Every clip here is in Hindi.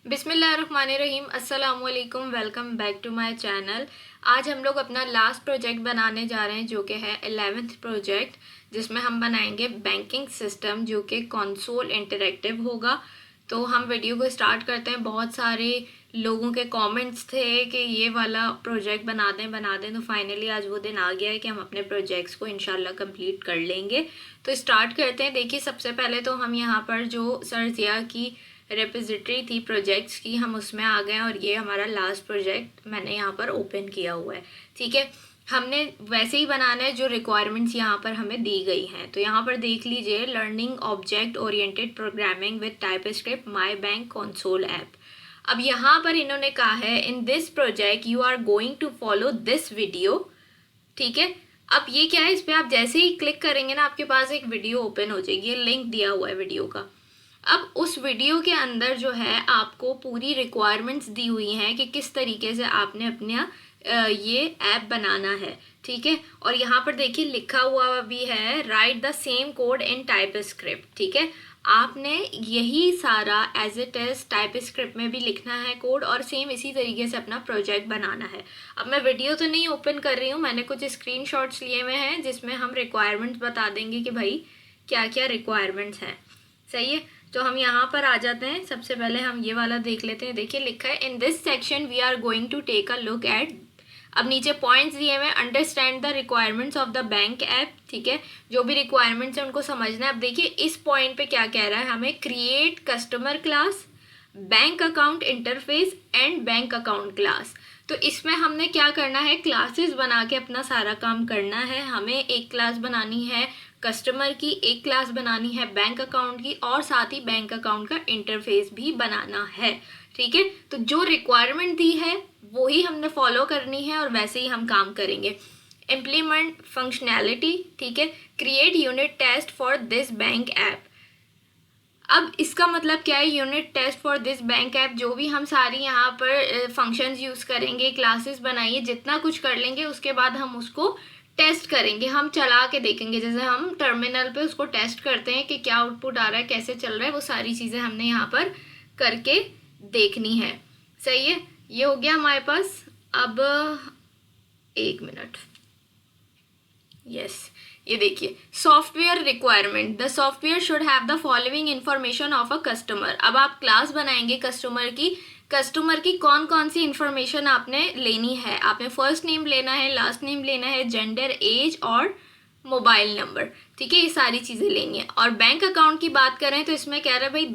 बिस्मिल्लाहिर्रहमानिर्रहीम। अस्सलामुअलैकुम। Welcome back to my channel. आज हम लोग अपना लास्ट प्रोजेक्ट बनाने जा रहे हैं जो कि है 11th प्रोजेक्ट, जिसमें हम बनाएंगे बैंकिंग सिस्टम जो कि कंसोल इंटरैक्टिव होगा। तो हम वीडियो को स्टार्ट करते हैं। बहुत सारे लोगों के कमेंट्स थे कि ये वाला प्रोजेक्ट बना दें, तो फाइनली आज वो दिन आ गया है कि हम अपने प्रोजेक्ट्स को इंशाल्लाह कंप्लीट कर लेंगे। तो स्टार्ट करते हैं। देखिए, सबसे पहले तो हम यहाँ पर जो सर जिया की रेपोजिटरी थी प्रोजेक्ट्स की, हम उसमें आ गए और ये हमारा लास्ट प्रोजेक्ट मैंने यहाँ पर ओपन किया हुआ है। ठीक है, हमने वैसे ही बनाना है जो रिक्वायरमेंट्स यहाँ पर हमें दी गई हैं। तो यहाँ पर देख लीजिए, learning object oriented programming with TypeScript my bank console app. अब यहाँ पर इन्होंने कहा है in this project you are going to follow this video. ठीक है, अब ये क्या है, इस पर आप जैसे ही क्लिक करेंगे ना, आपके पास एक वीडियो ओपन हो जाएगी। ये लिंक दिया हुआ है वीडियो का। अब उस वीडियो के अंदर जो है आपको पूरी रिक्वायरमेंट्स दी हुई हैं कि किस तरीके से आपने अपना ये ऐप बनाना है। ठीक है, और यहाँ पर देखिए लिखा हुआ भी है right the same code in TypeScript. ठीक है, आपने यही सारा एज इट इज टाइपस्क्रिप्ट में भी लिखना है कोड और सेम इसी तरीके से अपना प्रोजेक्ट बनाना है। अब मैं वीडियो तो नहीं ओपन कर रही हूँ, मैंने कुछ स्क्रीनशॉट्स लिए हुए हैं जिसमें हम रिक्वायरमेंट्स बता देंगे कि भाई क्या क्या रिक्वायरमेंट्स हैं। सही है, तो हम यहाँ पर आ जाते हैं। सबसे पहले हम ये वाला देख लेते हैं। देखिए लिखा है in this section we are going to take a look at. अब नीचे पॉइंट्स दिए हुए, understand the requirements of the bank app. ठीक है, जो भी रिक्वायरमेंट्स है उनको समझना है। अब देखिए इस पॉइंट पे क्या कह रहा है हमें, create customer class, bank account interface and bank account class. तो इसमें हमने क्या करना है, क्लासेस बना के अपना सारा काम करना है। हमें एक क्लास बनानी है कस्टमर की, एक क्लास बनानी है बैंक अकाउंट की, और साथ ही बैंक अकाउंट का इंटरफेस भी बनाना है। ठीक है, तो जो रिक्वायरमेंट दी है वो ही हमने फॉलो करनी है और वैसे ही हम काम करेंगे। Implement functionality. ठीक है, create unit test for this bank app. अब इसका मतलब क्या है, unit test for this bank app, जो भी हम सारी यहाँ पर फंक्शंस यूज़ करेंगे, क्लासेस बनाइए, जितना कुछ कर लेंगे उसके बाद हम उसको टेस्ट करेंगे। हम चला के देखेंगे, जैसे हम टर्मिनल पे उसको टेस्ट करते हैं कि क्या आउटपुट आ रहा है, कैसे चल रहा है, वो सारी चीज़ें हमने यहाँ पर करके देखनी है। सही है, ये हो गया हमारे पास। अब एक मिनट, यस, ये देखिए software requirement, the software should have the following information of a customer. अब आप क्लास बनाएंगे कस्टमर की कौन कौन सी इंफॉर्मेशन आपने लेनी है। आपने फर्स्ट नेम लेना है, लास्ट नेम लेना है, जेंडर, एज और मोबाइल नंबर। ठीक है, ये सारी चीज़ें लेनी है। और बैंक अकाउंट की बात करें तो इसमें कह रहा है भाई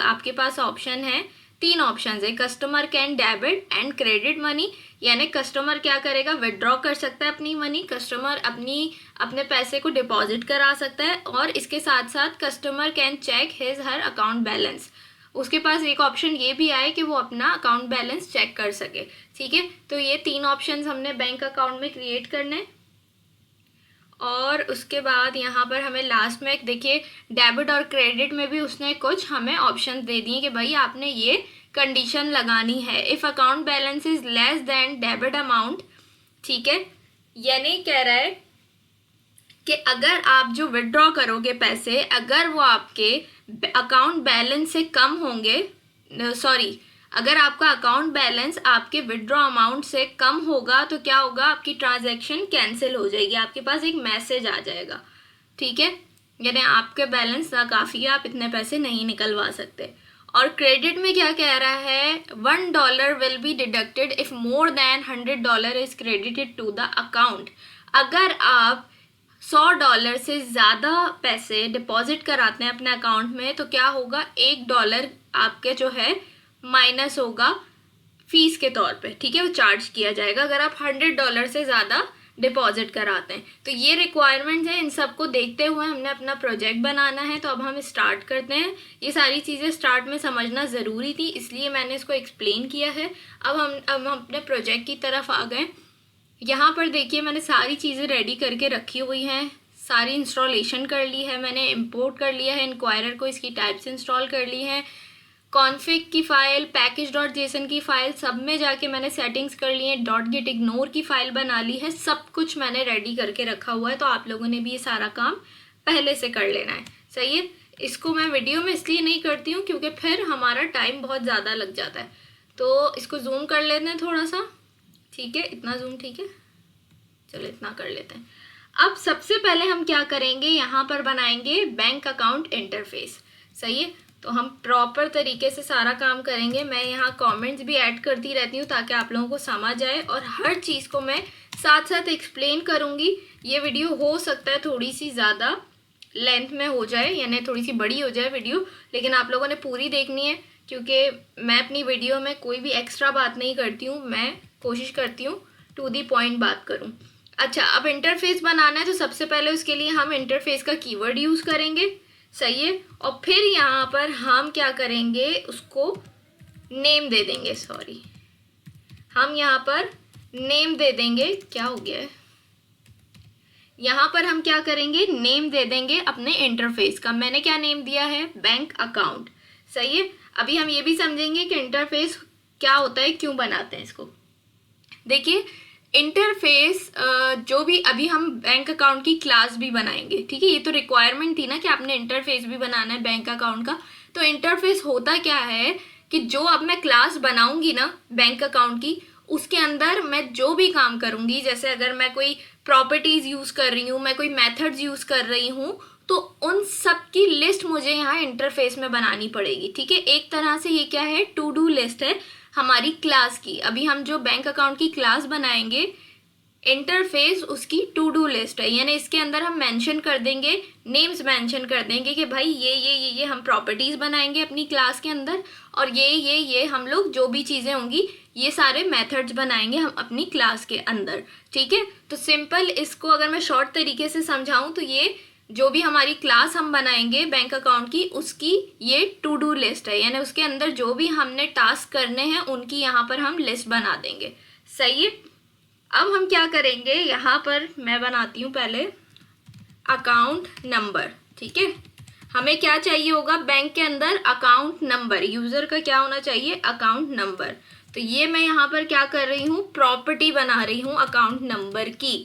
आपके पास ऑप्शन है, 3 ऑप्शन है। Customer can debit and credit money, यानी कस्टमर क्या करेगा, विड्रॉ कर सकता है अपनी मनी, कस्टमर अपने पैसे को डिपॉजिट करा सकता है, और इसके साथ साथ customer can check his her account balance. उसके पास एक ऑप्शन ये भी आए कि वो अपना अकाउंट बैलेंस चेक कर सके। ठीक है, तो ये 3 ऑप्शंस हमने बैंक अकाउंट में क्रिएट करने। और उसके बाद यहाँ पर हमें लास्ट में देखिए डेबिट और क्रेडिट में भी उसने कुछ हमें ऑप्शन दे दिए कि भाई आपने ये कंडीशन लगानी है, if account balance is less than debit amount. ठीक है, यानी कह रहा है कि अगर आप जो विड्रॉ करोगे पैसे, अगर वो आपके अकाउंट बैलेंस से कम होंगे, अगर आपका अकाउंट बैलेंस आपके विड्रॉ अमाउंट से कम होगा तो क्या होगा, आपकी ट्रांजैक्शन कैंसिल हो जाएगी, आपके पास एक मैसेज आ जाएगा। ठीक है, यानी आपके बैलेंस ना काफ़ी है, आप इतने पैसे नहीं निकलवा सकते। और क्रेडिट में क्या कह रहा है, $1 will be deducted if more than $100 is credited to the account. अगर आप $100 से ज़्यादा पैसे डिपॉजिट कराते हैं अपने अकाउंट में तो क्या होगा, $1 आपके जो है माइनस होगा फीस के तौर पे। ठीक है, वो चार्ज किया जाएगा अगर आप $100 से ज़्यादा डिपॉजिट कराते हैं। तो ये रिक्वायरमेंट्स हैं, इन सबको देखते हुए हमने अपना प्रोजेक्ट बनाना है। तो अब हम स्टार्ट करते हैं। ये सारी चीज़ें स्टार्ट में समझना ज़रूरी थी, इसलिए मैंने इसको एक्सप्लेन किया है। अब हम अपने प्रोजेक्ट की तरफ आ गए। यहाँ पर देखिए मैंने सारी चीज़ें रेडी करके रखी हुई हैं, सारी इंस्टॉलेशन कर ली है मैंने, इंपोर्ट कर लिया है इंक्वायरर को, इसकी टाइप्स इंस्टॉल कर ली हैं, कॉन्फ़िग की फ़ाइल, package.json की फ़ाइल, सब में जाके मैंने सेटिंग्स कर ली हैं, .gitignore की फ़ाइल बना ली है, सब कुछ मैंने रेडी करके रखा हुआ है। तो आप लोगों ने भी ये सारा काम पहले से कर लेना है। सही है, इसको मैं वीडियो में इसलिए नहीं करती हूँ क्योंकि फिर हमारा टाइम बहुत ज़्यादा लग जाता है। तो इसको जूम कर लेते हैं थोड़ा सा, ठीक है, इतना जूम ठीक है, चलो इतना कर लेते हैं। अब सबसे पहले हम क्या करेंगे, यहाँ पर बनाएंगे बैंक अकाउंट इंटरफेस। सही है, तो हम प्रॉपर तरीके से सारा काम करेंगे। मैं यहाँ कमेंट्स भी ऐड करती रहती हूँ ताकि आप लोगों को समझ आए, और हर चीज़ को मैं साथ साथ एक्सप्लेन करूँगी। ये वीडियो हो सकता है थोड़ी सी ज़्यादा लेंथ में हो जाए, यानी थोड़ी सी बड़ी हो जाए वीडियो, लेकिन आप लोगों ने पूरी देखनी है क्योंकि मैं अपनी वीडियो में कोई भी एक्स्ट्रा बात नहीं करती हूँ, मैं कोशिश करती हूँ टू दी पॉइंट बात करूँ। अच्छा, अब इंटरफेस बनाना है तो सबसे पहले उसके लिए हम इंटरफेस का कीवर्ड यूज़ करेंगे। सही है, और फिर यहाँ पर हम क्या करेंगे, उसको नेम दे देंगे। सॉरी, हम यहाँ पर नेम दे देंगे, क्या हो गया है, यहाँ पर हम क्या करेंगे, नेम दे देंगे अपने इंटरफेस का। मैंने क्या नेम दिया है, बैंक अकाउंट। सही है, अभी हम ये भी समझेंगे कि इंटरफेस क्या होता है, क्यों बनाते हैं इसको। देखिए, इंटरफेस जो भी, अभी हम बैंक अकाउंट की क्लास भी बनाएंगे, ठीक है, ये तो रिक्वायरमेंट थी ना कि आपने इंटरफेस भी बनाना है बैंक अकाउंट का। तो इंटरफेस होता क्या है कि जो अब मैं क्लास बनाऊंगी ना बैंक अकाउंट की, उसके अंदर मैं जो भी काम करूंगी, जैसे अगर मैं कोई प्रॉपर्टीज यूज कर रही हूँ, मैं कोई मेथड्स यूज कर रही हूँ, तो उन सब की लिस्ट मुझे यहाँ इंटरफेस में बनानी पड़ेगी। ठीक है, एक तरह से ये क्या है, टू डू लिस्ट है हमारी क्लास की। अभी हम जो बैंक अकाउंट की क्लास बनाएंगे, इंटरफेस उसकी टू डू लिस्ट है, यानी इसके अंदर हम मेंशन कर देंगे, नेम्स मेंशन कर देंगे कि भाई ये हम प्रॉपर्टीज बनाएंगे अपनी क्लास के अंदर, और ये हम लोग जो भी चीज़ें होंगी ये सारे मेथड्स बनाएंगे हम अपनी क्लास के अंदर। ठीक है, तो सिंपल इसको अगर मैं शॉर्ट तरीके से समझाऊं तो ये जो भी हमारी क्लास हम बनाएंगे बैंक अकाउंट की, उसकी ये टू डू लिस्ट है, यानी उसके अंदर जो भी हमने टास्क करने हैं उनकी यहाँ पर हम लिस्ट बना देंगे। सही है, अब हम क्या करेंगे, यहाँ पर मैं बनाती हूँ पहले अकाउंट नंबर। ठीक है, हमें क्या चाहिए होगा बैंक के अंदर, अकाउंट नंबर, यूज़र का क्या होना चाहिए, अकाउंट नंबर। तो ये मैं यहाँ पर क्या कर रही हूँ, प्रॉपर्टी बना रही हूँ अकाउंट नंबर की।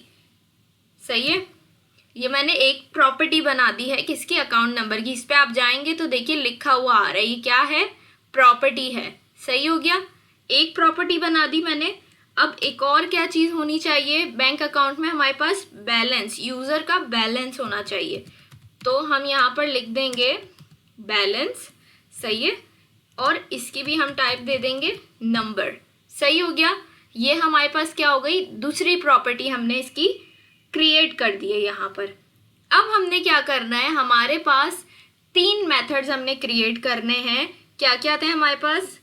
सही है, ये मैंने एक प्रॉपर्टी बना दी है किसकी, अकाउंट नंबर की। इस पर आप जाएंगे तो देखिए लिखा हुआ आ रहा है, ये क्या है, प्रॉपर्टी है। सही हो गया, एक प्रॉपर्टी बना दी मैंने। अब एक और क्या चीज़ होनी चाहिए बैंक अकाउंट में, हमारे पास बैलेंस, यूज़र का बैलेंस होना चाहिए। तो हम यहाँ पर लिख देंगे बैलेंस। सही है, और इसकी भी हम टाइप दे देंगे नंबर। सही हो गया, ये हमारे पास क्या हो गई, दूसरी प्रॉपर्टी हमने इसकी क्रिएट कर दी है यहाँ पर। अब हमने क्या करना है, हमारे पास 3 मेथड्स हमने क्रिएट करने हैं। क्या क्या थे हमारे पास,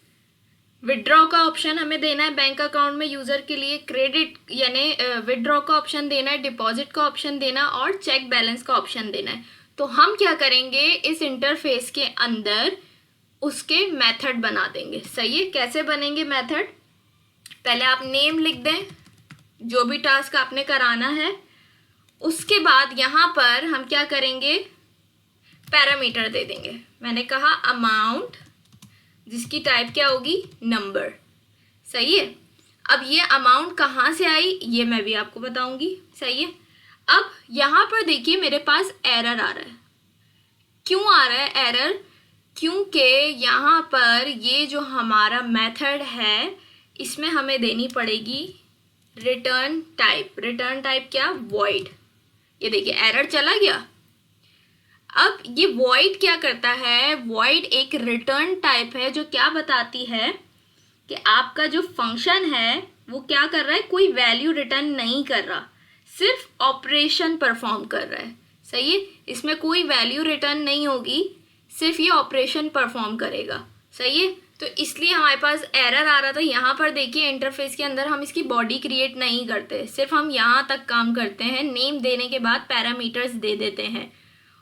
विड्रॉ का ऑप्शन हमें देना है बैंक अकाउंट में यूज़र के लिए, क्रेडिट यानी विड्रॉ का ऑप्शन देना है, डिपॉजिट का ऑप्शन देना, और चेक बैलेंस का ऑप्शन देना है। तो हम क्या करेंगे, इस इंटरफेस के अंदर उसके मेथड बना देंगे। सही है, कैसे बनेंगे मेथड, पहले आप नेम लिख दें जो भी टास्क आपने कराना है, उसके बाद यहाँ पर हम क्या करेंगे, पैरामीटर दे देंगे। मैंने कहा अमाउंट, जिसकी टाइप क्या होगी, नंबर। सही है, अब ये अमाउंट कहाँ से आई ये मैं भी आपको बताऊंगी। सही है, अब यहाँ पर देखिए मेरे पास एरर आ रहा है। क्यों आ रहा है एरर, क्योंकि यहाँ पर ये जो हमारा मेथड है इसमें हमें देनी पड़ेगी रिटर्न टाइप। रिटर्न टाइप क्या, वॉइड। ये देखिए एरर चला गया। अब ये वॉइड क्या करता है, वॉइड एक रिटर्न टाइप है जो क्या बताती है कि आपका जो फंक्शन है वो क्या कर रहा है, कोई वैल्यू रिटर्न नहीं कर रहा, सिर्फ ऑपरेशन परफॉर्म कर रहा है। सही है, इसमें कोई वैल्यू रिटर्न नहीं होगी, सिर्फ ये ऑपरेशन परफॉर्म करेगा। सही है, तो इसलिए हमारे पास एरर आ रहा था। यहाँ पर देखिए इंटरफेस के अंदर हम इसकी बॉडी क्रिएट नहीं करते, सिर्फ हम यहाँ तक काम करते हैं, नेम देने के बाद पैरामीटर्स दे देते हैं,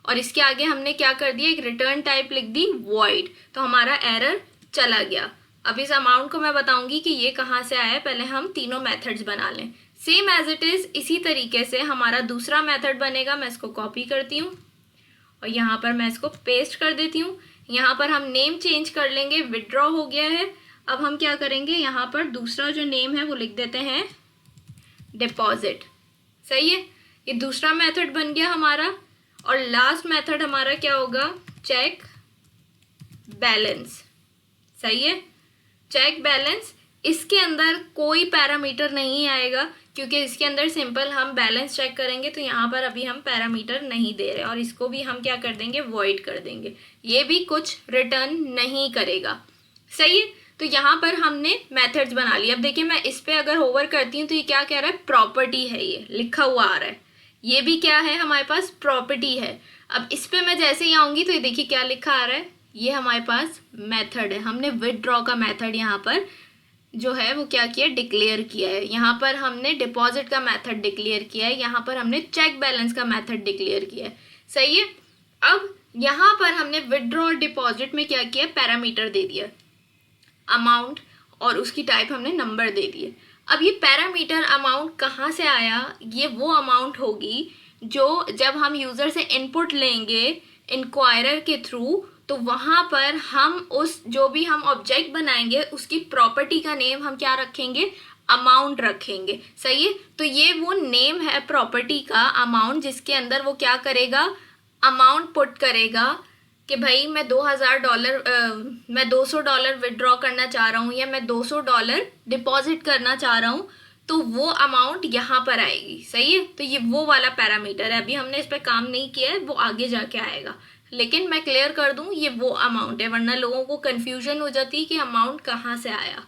और इसके आगे हमने क्या कर दिया, एक रिटर्न टाइप लिख दी वॉइड, तो हमारा एरर चला गया। अब इस अमाउंट को मैं बताऊंगी कि ये कहाँ से आया है, पहले हम तीनों मेथड्स बना लें सेम एज इट इज़। इसी तरीके से हमारा दूसरा मेथड बनेगा, मैं इसको कॉपी करती हूँ और यहाँ पर मैं इसको पेस्ट कर देती हूँ। यहाँ पर हम नेम चेंज कर लेंगे, विड्रॉ हो गया है। अब हम क्या करेंगे, यहाँ पर दूसरा जो नेम है वो लिख देते हैं डिपॉजिट। सही है, ये दूसरा मेथड बन गया हमारा। और लास्ट मेथड हमारा क्या होगा, चेक बैलेंस, सही है, चेक बैलेंस। इसके अंदर कोई पैरामीटर नहीं आएगा क्योंकि इसके अंदर सिंपल हम बैलेंस चेक करेंगे, तो यहाँ पर अभी हम पैरामीटर नहीं दे रहे और इसको भी हम क्या कर देंगे, वॉइड कर देंगे, ये भी कुछ रिटर्न नहीं करेगा, सही है। तो यहाँ पर हमने मेथड्स बना लिया। अब देखिए मैं इस पर अगर होवर करती हूँ तो ये क्या कह रहा है, प्रॉपर्टी है, ये लिखा हुआ आ रहा है, ये भी क्या है हमारे पास, प्रॉपर्टी है। अब इस पर मैं जैसे ही आऊँगी तो ये देखिए क्या लिखा आ रहा है, ये हमारे पास मेथड है। हमने विथड्रॉ का मेथड यहाँ पर जो है वो क्या किया, डिक्लेयर किया है। यहाँ पर हमने डिपॉजिट का मेथड डिक्लेयर किया है, यहाँ पर हमने चेक बैलेंस का मेथड डिक्लेयर किया है, सही है। अब यहाँ पर हमने विथड्रॉ और डिपॉजिट में क्या किया, पैरामीटर दे दिया, अमाउंट, और उसकी टाइप हमने नंबर दे दिए। अब ये पैरामीटर अमाउंट कहाँ से आया, ये वो अमाउंट होगी जो जब हम यूज़र से इनपुट लेंगे इंक्वायरर के थ्रू, तो वहाँ पर हम उस जो भी हम ऑब्जेक्ट बनाएंगे उसकी प्रॉपर्टी का नेम हम क्या रखेंगे, अमाउंट रखेंगे, सही है। तो ये वो नेम है प्रॉपर्टी का, अमाउंट, जिसके अंदर वो क्या करेगा, अमाउंट पुट करेगा कि भाई मैं $2000 मैं $200 विड्रॉ करना चाह रहा हूँ या मैं $200 डिपॉजिट करना चाह रहा हूँ, तो वो अमाउंट यहाँ पर आएगी, सही है। तो ये वो वाला पैरामीटर है, अभी हमने इस पर काम नहीं किया है, वो आगे जाके आएगा, लेकिन मैं क्लियर कर दूं ये वो अमाउंट है, वरना लोगों को कन्फ्यूजन हो जाती है कि अमाउंट कहाँ से आया।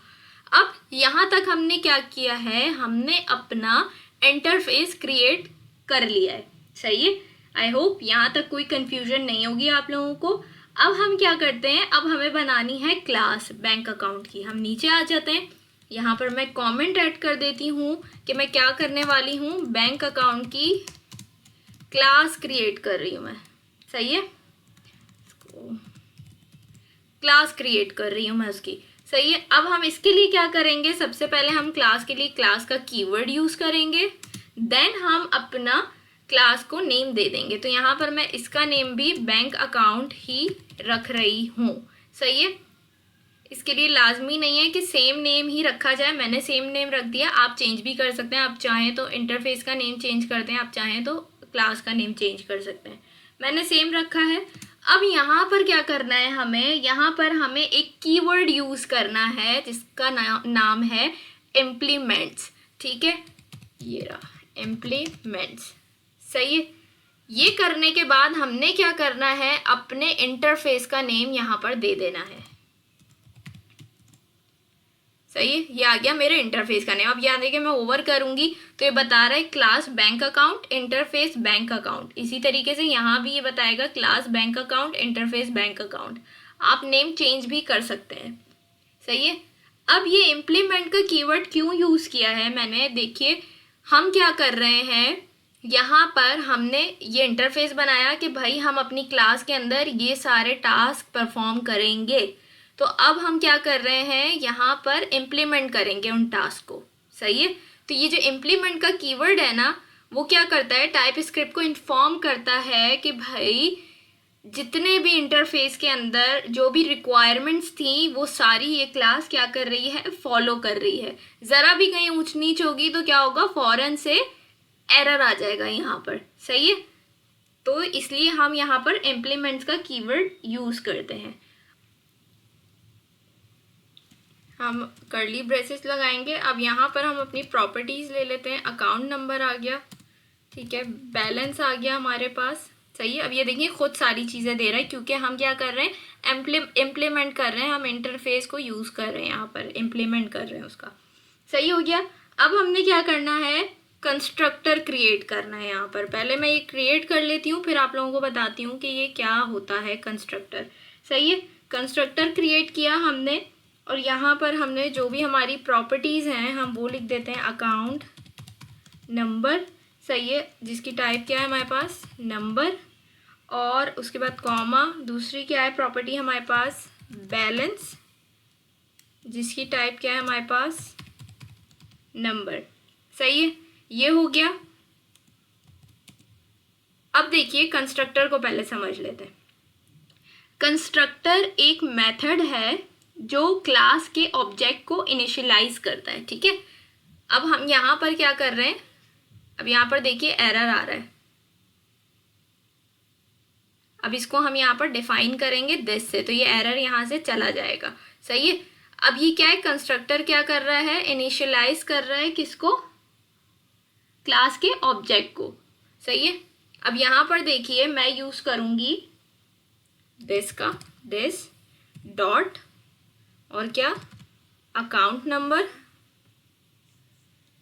अब यहाँ तक हमने क्या किया है, हमने अपना इंटरफेस क्रिएट कर लिया है, सही है। आई होप यहाँ तक कोई कन्फ्यूजन नहीं होगी आप लोगों को। अब हम क्या करते हैं, अब हमें बनानी है क्लास बैंक अकाउंट की। हम नीचे आ जाते हैं, यहाँ पर मैं कमेंट ऐड कर देती हूँ कि मैं क्या करने वाली हूँ, बैंक अकाउंट की क्लास क्रिएट कर रही हूँ मैं, सही है, क्लास क्रिएट कर रही हूँ मैं उसकी, सही है। अब हम इसके लिए क्या करेंगे, सबसे पहले हम क्लास के लिए क्लास का कीवर्ड यूज़ करेंगे, देन हम अपना क्लास को नेम दे देंगे। तो यहाँ पर मैं इसका नेम भी बैंक अकाउंट ही रख रही हूँ, सही है। इसके लिए लाजमी नहीं है कि सेम नेम ही रखा जाए, मैंने सेम नेम रख दिया, आप चेंज भी कर सकते हैं, आप चाहें तो इंटरफेस का नेम चेंज करते हैं, आप चाहें तो क्लास का नेम चेंज कर सकते हैं, मैंने सेम रखा है। अब यहाँ पर क्या करना है हमें, यहाँ पर हमें एक कीवर्ड यूज़ करना है जिसका नाम है इम्प्लीमेंट्स, ठीक है, ये रहा इम्प्लीमेंट्स, सही है। ये करने के बाद हमने क्या करना है, अपने इंटरफेस का नेम यहाँ पर दे देना है, सही है। ये आ गया मेरे इंटरफेस का नेम। अब यहाँ देखिए मैं ओवर करूँगी तो ये बता रहा है class bank account interface bank account. इसी तरीके से यहाँ भी ये बताएगा class bank account interface bank account. आप नेम चेंज भी कर सकते हैं, सही है। अब ये इम्प्लीमेंट का कीवर्ड क्यों यूज़ किया है मैंने, देखिए हम क्या कर रहे हैं, यहाँ पर हमने ये इंटरफेस बनाया कि भाई हम अपनी क्लास के अंदर ये सारे टास्क परफॉर्म करेंगे। तो अब हम क्या कर रहे हैं, यहाँ पर इम्प्लीमेंट करेंगे उन टास्क को, सही है। तो ये जो इम्प्लीमेंट का कीवर्ड है ना, वो क्या करता है, टाइप स्क्रिप्ट को इन्फॉर्म करता है कि भाई जितने भी इंटरफेस के अंदर जो भी रिक्वायरमेंट्स थी वो सारी ये क्लास क्या कर रही है, फॉलो कर रही है। ज़रा भी कहीं ऊंच नीच होगी तो क्या होगा, फौरन से एरर आ जाएगा यहाँ पर, सही है। तो इसलिए हम यहाँ पर इम्प्लीमेंट्स का कीवर्ड यूज़ करते हैं। हम कर्ली ब्रेसेस लगाएंगे। अब यहाँ पर हम अपनी प्रॉपर्टीज़ ले लेते हैं। अकाउंट नंबर आ गया, ठीक है, बैलेंस आ गया हमारे पास, सही है। अब ये देखिए खुद सारी चीज़ें दे रहा है क्योंकि हम क्या कर रहे हैं, इम्प्लीमेंट कर रहे हैं, हम इंटरफेस को यूज़ कर रहे हैं, यहाँ पर इम्प्लीमेंट कर रहे हैं उसका, सही हो गया। अब हमने क्या करना है, कंस्ट्रक्टर क्रिएट करना है यहाँ पर। पहले मैं ये क्रिएट कर लेती हूँ, फिर आप लोगों को बताती हूँ कि ये क्या होता है कंस्ट्रक्टर, सही है। कंस्ट्रक्टर क्रिएट किया हमने और यहाँ पर हमने जो भी हमारी प्रॉपर्टीज़ हैं हम वो लिख देते हैं, अकाउंट नंबर, सही है, जिसकी टाइप क्या है हमारे पास, नंबर, और उसके बाद कॉमा, दूसरी क्या है प्रॉपर्टी हमारे पास, बैलेंस, जिसकी टाइप क्या है हमारे पास, नंबर, सही है। ये हो गया। अब देखिए कंस्ट्रक्टर को पहले समझ लेते हैं। कंस्ट्रक्टर एक मेथड है जो क्लास के ऑब्जेक्ट को इनिशियलाइज करता है, ठीक है। अब हम यहाँ पर क्या कर रहे हैं, अब यहाँ पर देखिए एरर आ रहा है, अब इसको हम यहाँ पर डिफाइन करेंगे दिस से, तो ये एरर यहाँ से चला जाएगा। सही है। अब ये क्या है, कंस्ट्रक्टर क्या कर रहा है, इनिशियलाइज कर रहा है किसको, क्लास के ऑब्जेक्ट को। सही है। अब यहाँ पर देखिए मैं यूज करूंगी दिस का, दिस डॉट और क्या, अकाउंट नंबर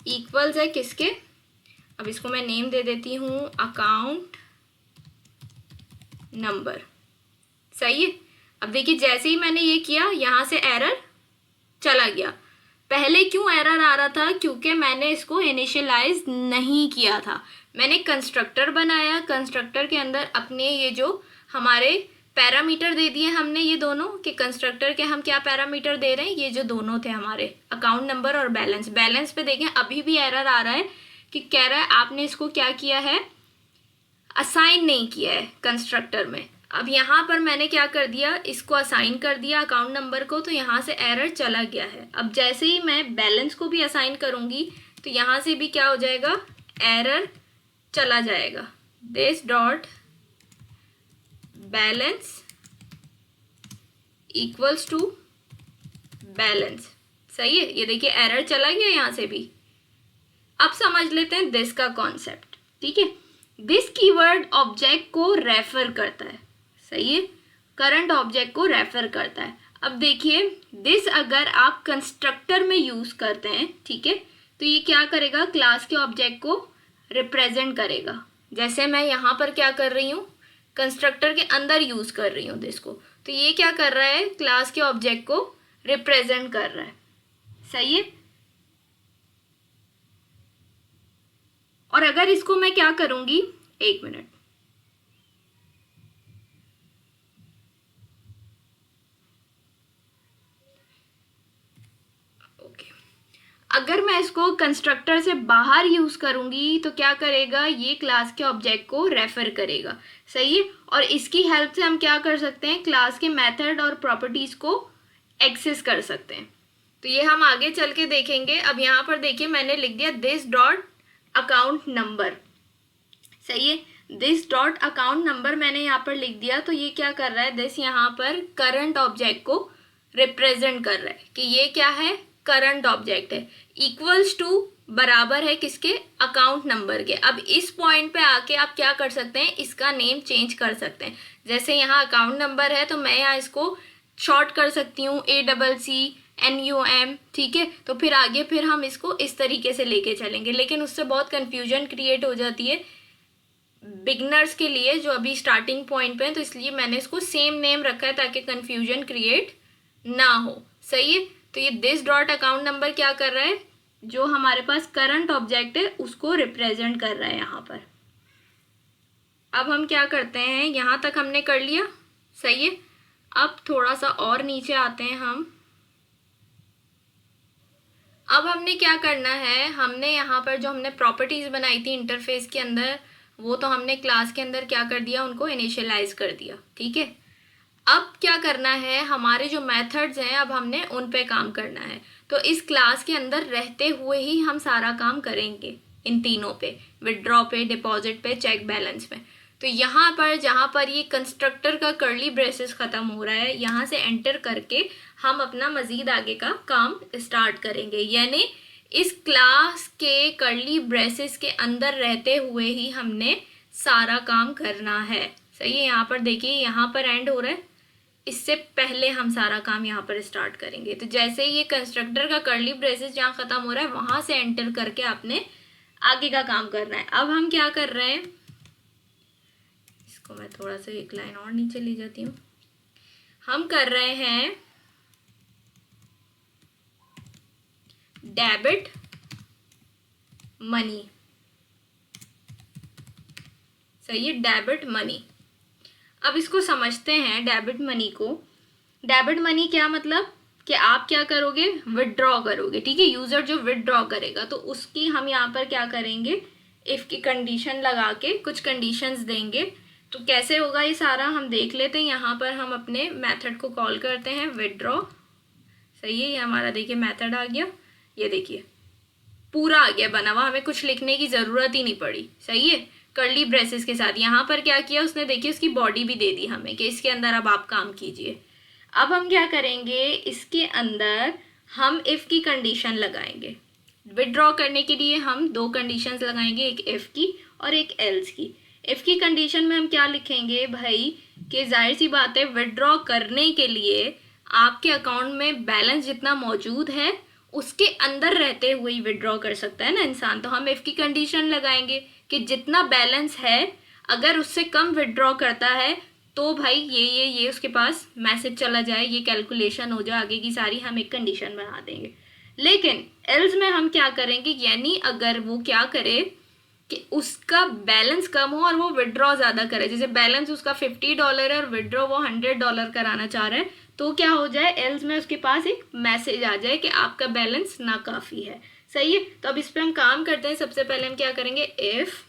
इक्वल्स है किसके, अब इसको मैं नेम दे देती हूँ अकाउंट नंबर। सही है। अब देखिए जैसे ही मैंने ये किया यहाँ से एरर चला गया। पहले क्यों एरर आ रहा था, क्योंकि मैंने इसको इनिशियलाइज नहीं किया था। मैंने कंस्ट्रक्टर बनाया, कंस्ट्रक्टर के अंदर अपने ये जो हमारे पैरामीटर दे दिए हमने, ये दोनों कि कंस्ट्रक्टर के हम क्या पैरामीटर दे रहे हैं, ये जो दोनों थे हमारे अकाउंट नंबर और बैलेंस। बैलेंस पे देखें अभी भी एरर आ रहा है कि कह रहा है आपने इसको क्या किया है, असाइन नहीं किया है कंस्ट्रक्टर में। अब यहाँ पर मैंने क्या कर दिया, इसको असाइन कर दिया अकाउंट नंबर को, तो यहाँ से एरर चला गया है। अब जैसे ही मैं बैलेंस को भी असाइन करूँगी तो यहाँ से भी क्या हो जाएगा, एरर चला जाएगा। This dot balance equals to balance. सही है। ये देखिए एरर चला गया यहाँ से भी। अब समझ लेते हैं दिस का कॉन्सेप्ट। ठीक है। दिस कीवर्ड ऑब्जेक्ट को रेफर करता है। सही है। करंट ऑब्जेक्ट को रेफर करता है। अब देखिए दिस अगर आप कंस्ट्रक्टर में यूज करते हैं, ठीक है, तो ये क्या करेगा, क्लास के ऑब्जेक्ट को रिप्रेजेंट करेगा। जैसे मैं यहाँ पर क्या कर रही हूँ, कंस्ट्रक्टर के अंदर यूज कर रही हूँ दिस को, तो ये क्या कर रहा है, क्लास के ऑब्जेक्ट को रिप्रेजेंट कर रहा है। सही है। और अगर इसको मैं क्या करूंगी, एक मिनट, ओके, अगर मैं इसको कंस्ट्रक्टर से बाहर यूज करूंगी तो क्या करेगा, ये क्लास के ऑब्जेक्ट को रेफर करेगा। सही है। और इसकी हेल्प से हम क्या कर सकते हैं, क्लास के मेथड और प्रॉपर्टीज को एक्सेस कर सकते हैं। तो ये हम आगे चल के देखेंगे। अब यहाँ पर देखिए मैंने लिख दिया दिस डॉट अकाउंट नंबर। सही है। दिस डॉट अकाउंट नंबर मैंने यहाँ पर लिख दिया, तो ये क्या कर रहा है, दिस यहाँ पर करंट ऑब्जेक्ट को रिप्रेजेंट कर रहा है कि ये क्या है, करंट ऑब्जेक्ट है। इक्वल्स टू बराबर है किसके, अकाउंट नंबर के। अब इस पॉइंट पे आके आप क्या कर सकते हैं, इसका नेम चेंज कर सकते हैं। जैसे यहाँ अकाउंट नंबर है तो मैं यहाँ इसको शॉर्ट कर सकती हूँ ACCNUM। ठीक है। तो फिर आगे फिर हम इसको इस तरीके से लेके चलेंगे, लेकिन उससे बहुत कंफ्यूजन क्रिएट हो जाती है बिगनर्स के लिए जो अभी स्टार्टिंग पॉइंट पे है। तो इसलिए मैंने इसको सेम नेम रखा है ताकि कंफ्यूजन क्रिएट ना हो। सही है। तो ये दिस डॉट अकाउंट नंबर क्या कर रहा है, जो हमारे पास करंट ऑब्जेक्ट है उसको रिप्रेजेंट कर रहा है यहाँ पर। अब हम क्या करते हैं, यहाँ तक हमने कर लिया। सही है। अब थोड़ा सा और नीचे आते हैं हम। अब हमने क्या करना है, हमने यहाँ पर जो हमने प्रॉपर्टीज बनाई थी इंटरफेस के अंदर, वो तो हमने क्लास के अंदर क्या कर दिया, उनको इनिशियलाइज कर दिया। ठीक है। अब क्या करना है, हमारे जो मेथड्स हैं अब हमने उन पे काम करना है। तो इस क्लास के अंदर रहते हुए ही हम सारा काम करेंगे इन तीनों पे, विदड्रॉ पे, डिपॉजिट पे, चेक बैलेंस पे। तो यहाँ पर जहाँ पर ये कंस्ट्रक्टर का कर्ली ब्रेसेस ख़त्म हो रहा है, यहाँ से एंटर करके हम अपना मज़ीद आगे का काम स्टार्ट करेंगे। यानी इस क्लास के कर्ली ब्रेसेस के अंदर रहते हुए ही हमने सारा काम करना है। सही है। यहाँ पर देखिए यहाँ पर एंड हो रहा है, इससे पहले हम सारा काम यहाँ पर स्टार्ट करेंगे। तो जैसे ही ये कंस्ट्रक्टर का कर्ली ब्रेसेस जहाँ ख़त्म हो रहा है वहाँ से एंटर करके आपने आगे का काम करना है। अब हम क्या कर रहे हैं, इसको मैं थोड़ा सा एक लाइन और नीचे ले जाती हूँ। हम कर रहे हैं डेबिट मनी। सही है। Debit money. अब इसको समझते हैं डेबिट मनी को। डेबिट मनी क्या मतलब कि आप क्या करोगे, विदड्रॉ करोगे। ठीक है। यूजर जो विदड्रॉ करेगा तो उसकी हम यहाँ पर क्या करेंगे, इफ की कंडीशन लगा के कुछ कंडीशंस देंगे। तो कैसे होगा ये सारा हम देख लेते हैं। यहाँ पर हम अपने मेथड को कॉल करते हैं विदड्रॉ। सही है। ये हमारा देखिए मेथड आ गया, ये देखिए पूरा आ गया बना हुआ, हमें कुछ लिखने की ज़रूरत ही नहीं पड़ी। सही है। कर्ली ब्रेसेस के साथ। यहाँ पर क्या किया उसने, देखिए उसकी बॉडी भी दे दी हमें कि इसके अंदर अब आप काम कीजिए। अब हम क्या करेंगे, इसके अंदर हम इफ़ की कंडीशन लगाएंगे। विदड्रॉ करने के लिए हम दो कंडीशंस लगाएंगे, एक इफ़ की और एक एल्स की। इफ़ की कंडीशन में हम क्या लिखेंगे भाई कि जाहिर सी बात है विदड्रॉ करने के लिए आपके अकाउंट में बैलेंस जितना मौजूद है उसके अंदर रहते हुए ही विदड्रॉ कर सकता है ना इंसान। तो हम इफ़ की कंडीशन लगाएंगे कि जितना बैलेंस है अगर उससे कम विदड्रॉ करता है तो भाई ये उसके पास मैसेज चला जाए, ये कैलकुलेशन हो जाए, आगे की सारी हम एक कंडीशन बना देंगे। लेकिन एल्स में हम क्या करेंगे, यानी अगर वो क्या करे कि उसका बैलेंस कम हो और वो विदड्रॉ ज़्यादा करे, जैसे बैलेंस उसका $50 है और विदड्रॉ वो $100 कराना चाह रहा है, तो क्या हो जाए एल्स में उसके पास एक मैसेज आ जाए कि आपका बैलेंस नाकाफ़ी है। सही है, तो अब इस पर हम काम करते हैं। सबसे पहले हम क्या करेंगे, इफ़।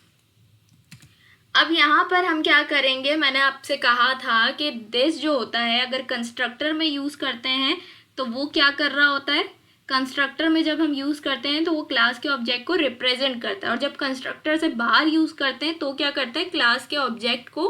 अब यहाँ पर हम क्या करेंगे, मैंने आपसे कहा था कि दिस जो होता है अगर कंस्ट्रक्टर में यूज़ करते हैं तो वो क्या कर रहा होता है, कंस्ट्रक्टर में जब हम यूज़ करते हैं तो वो क्लास के ऑब्जेक्ट को रिप्रेजेंट करता है, और जब कंस्ट्रक्टर से बाहर यूज़ करते हैं तो क्या करता है, क्लास के ऑब्जेक्ट को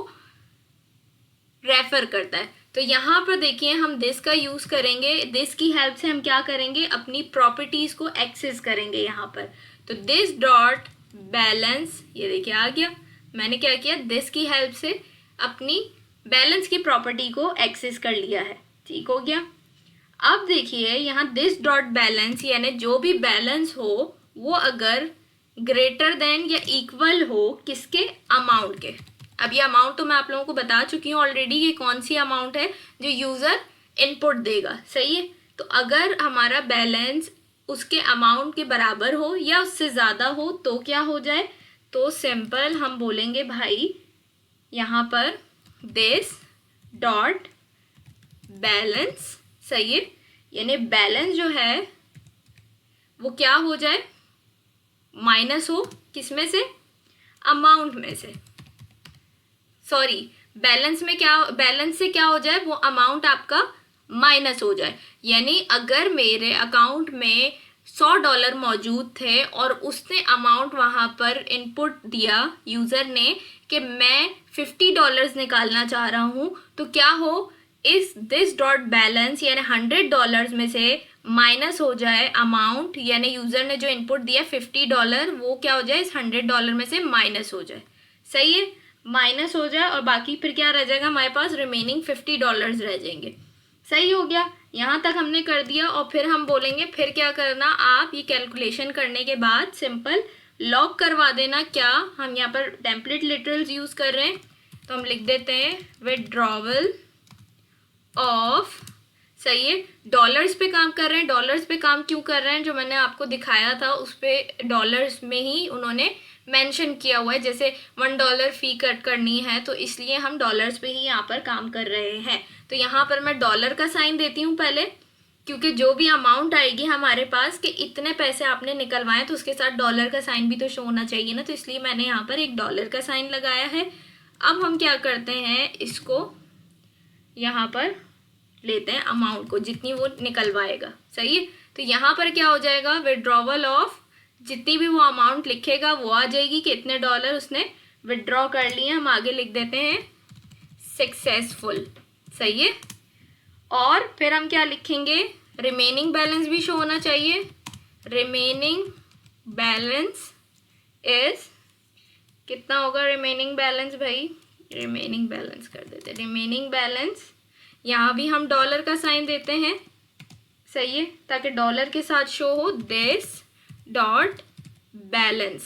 रेफर करता है। तो यहाँ पर देखिए हम दिस का यूज़ करेंगे, दिस की हेल्प से हम क्या करेंगे, अपनी प्रॉपर्टीज़ को एक्सेस करेंगे यहाँ पर। तो दिस डॉट बैलेंस, ये देखिए आ गया, मैंने क्या किया, दिस की हेल्प से अपनी बैलेंस की प्रॉपर्टी को एक्सेस कर लिया है। ठीक हो गया। अब देखिए यहाँ दिस डॉट बैलेंस यानी जो भी बैलेंस हो वो अगर ग्रेटर देन या इक्वल हो किसके, अमाउंट के। अब ये अमाउंट तो मैं आप लोगों को बता चुकी हूँ ऑलरेडी, ये कौन सी अमाउंट है जो यूज़र इनपुट देगा। सही है, तो अगर हमारा बैलेंस उसके अमाउंट के बराबर हो या उससे ज़्यादा हो तो क्या हो जाए, तो सिंपल हम बोलेंगे भाई यहाँ पर दिस डॉट बैलेंस। सही है, यानी बैलेंस जो है वो क्या हो जाए, माइनस हो किसमें से, अमाउंट में से। सॉरी, बैलेंस में क्या, बैलेंस से क्या हो जाए, वो अमाउंट आपका माइनस हो जाए। यानी अगर मेरे अकाउंट में $100 मौजूद थे और उसने अमाउंट वहाँ पर इनपुट दिया यूज़र ने कि मैं $50 निकालना चाह रहा हूँ, तो क्या हो, इस दिस डॉट बैलेंस यानी $100 में से माइनस हो जाए अमाउंट, यानी यूज़र ने जो इनपुट दिया $50, वो क्या हो जाए, इस $100 में से माइनस हो जाए। सही है, माइनस हो जाए और बाकी फिर क्या रह जाएगा हमारे पास, रिमेनिंग $50 रह जाएंगे। सही हो गया, यहाँ तक हमने कर दिया। और फिर हम बोलेंगे फिर क्या करना, आप ये कैलकुलेशन करने के बाद सिंपल लॉक करवा देना। क्या हम यहाँ पर टेम्पलेट लिटरल्स यूज़ कर रहे हैं, तो हम लिख देते हैं विड्रॉवल ऑफ। सही है, डॉलर्स पे काम कर रहे हैं। डॉलर्स पे काम क्यों कर रहे हैं, जो मैंने आपको दिखाया था उस पर डॉलर्स में ही उन्होंने मेंशन किया हुआ है, जैसे $1 फ़ी कट करनी है तो इसलिए हम डॉलर्स पे ही यहाँ पर काम कर रहे हैं। तो यहाँ पर मैं डॉलर का साइन देती हूँ पहले, क्योंकि जो भी अमाउंट आएगी हमारे पास कि इतने पैसे आपने निकलवाए तो उसके साथ डॉलर का साइन भी तो शो होना चाहिए ना, तो इसलिए मैंने यहाँ पर एक डॉलर का साइन लगाया है। अब हम क्या करते हैं, इसको यहाँ पर लेते हैं अमाउंट को, जितनी वो निकलवाएगा। सही है, तो यहाँ पर क्या हो जाएगा, विड्रॉवल ऑफ, जितनी भी वो अमाउंट लिखेगा वो आ जाएगी कि इतने डॉलर उसने विड्रॉ कर लिए। हम आगे लिख देते हैं सक्सेसफुल। सही है, और फिर हम क्या लिखेंगे, रिमेनिंग बैलेंस भी शो होना चाहिए। रिमेनिंग बैलेंस इज, कितना होगा रिमेनिंग बैलेंस भाई, रिमेनिंग बैलेंस कर देते हैं, रिमेनिंग बैलेंस, यहाँ भी हम डॉलर का साइन देते हैं। सही है, ताकि डॉलर के साथ शो हो दिस डॉट बैलेंस।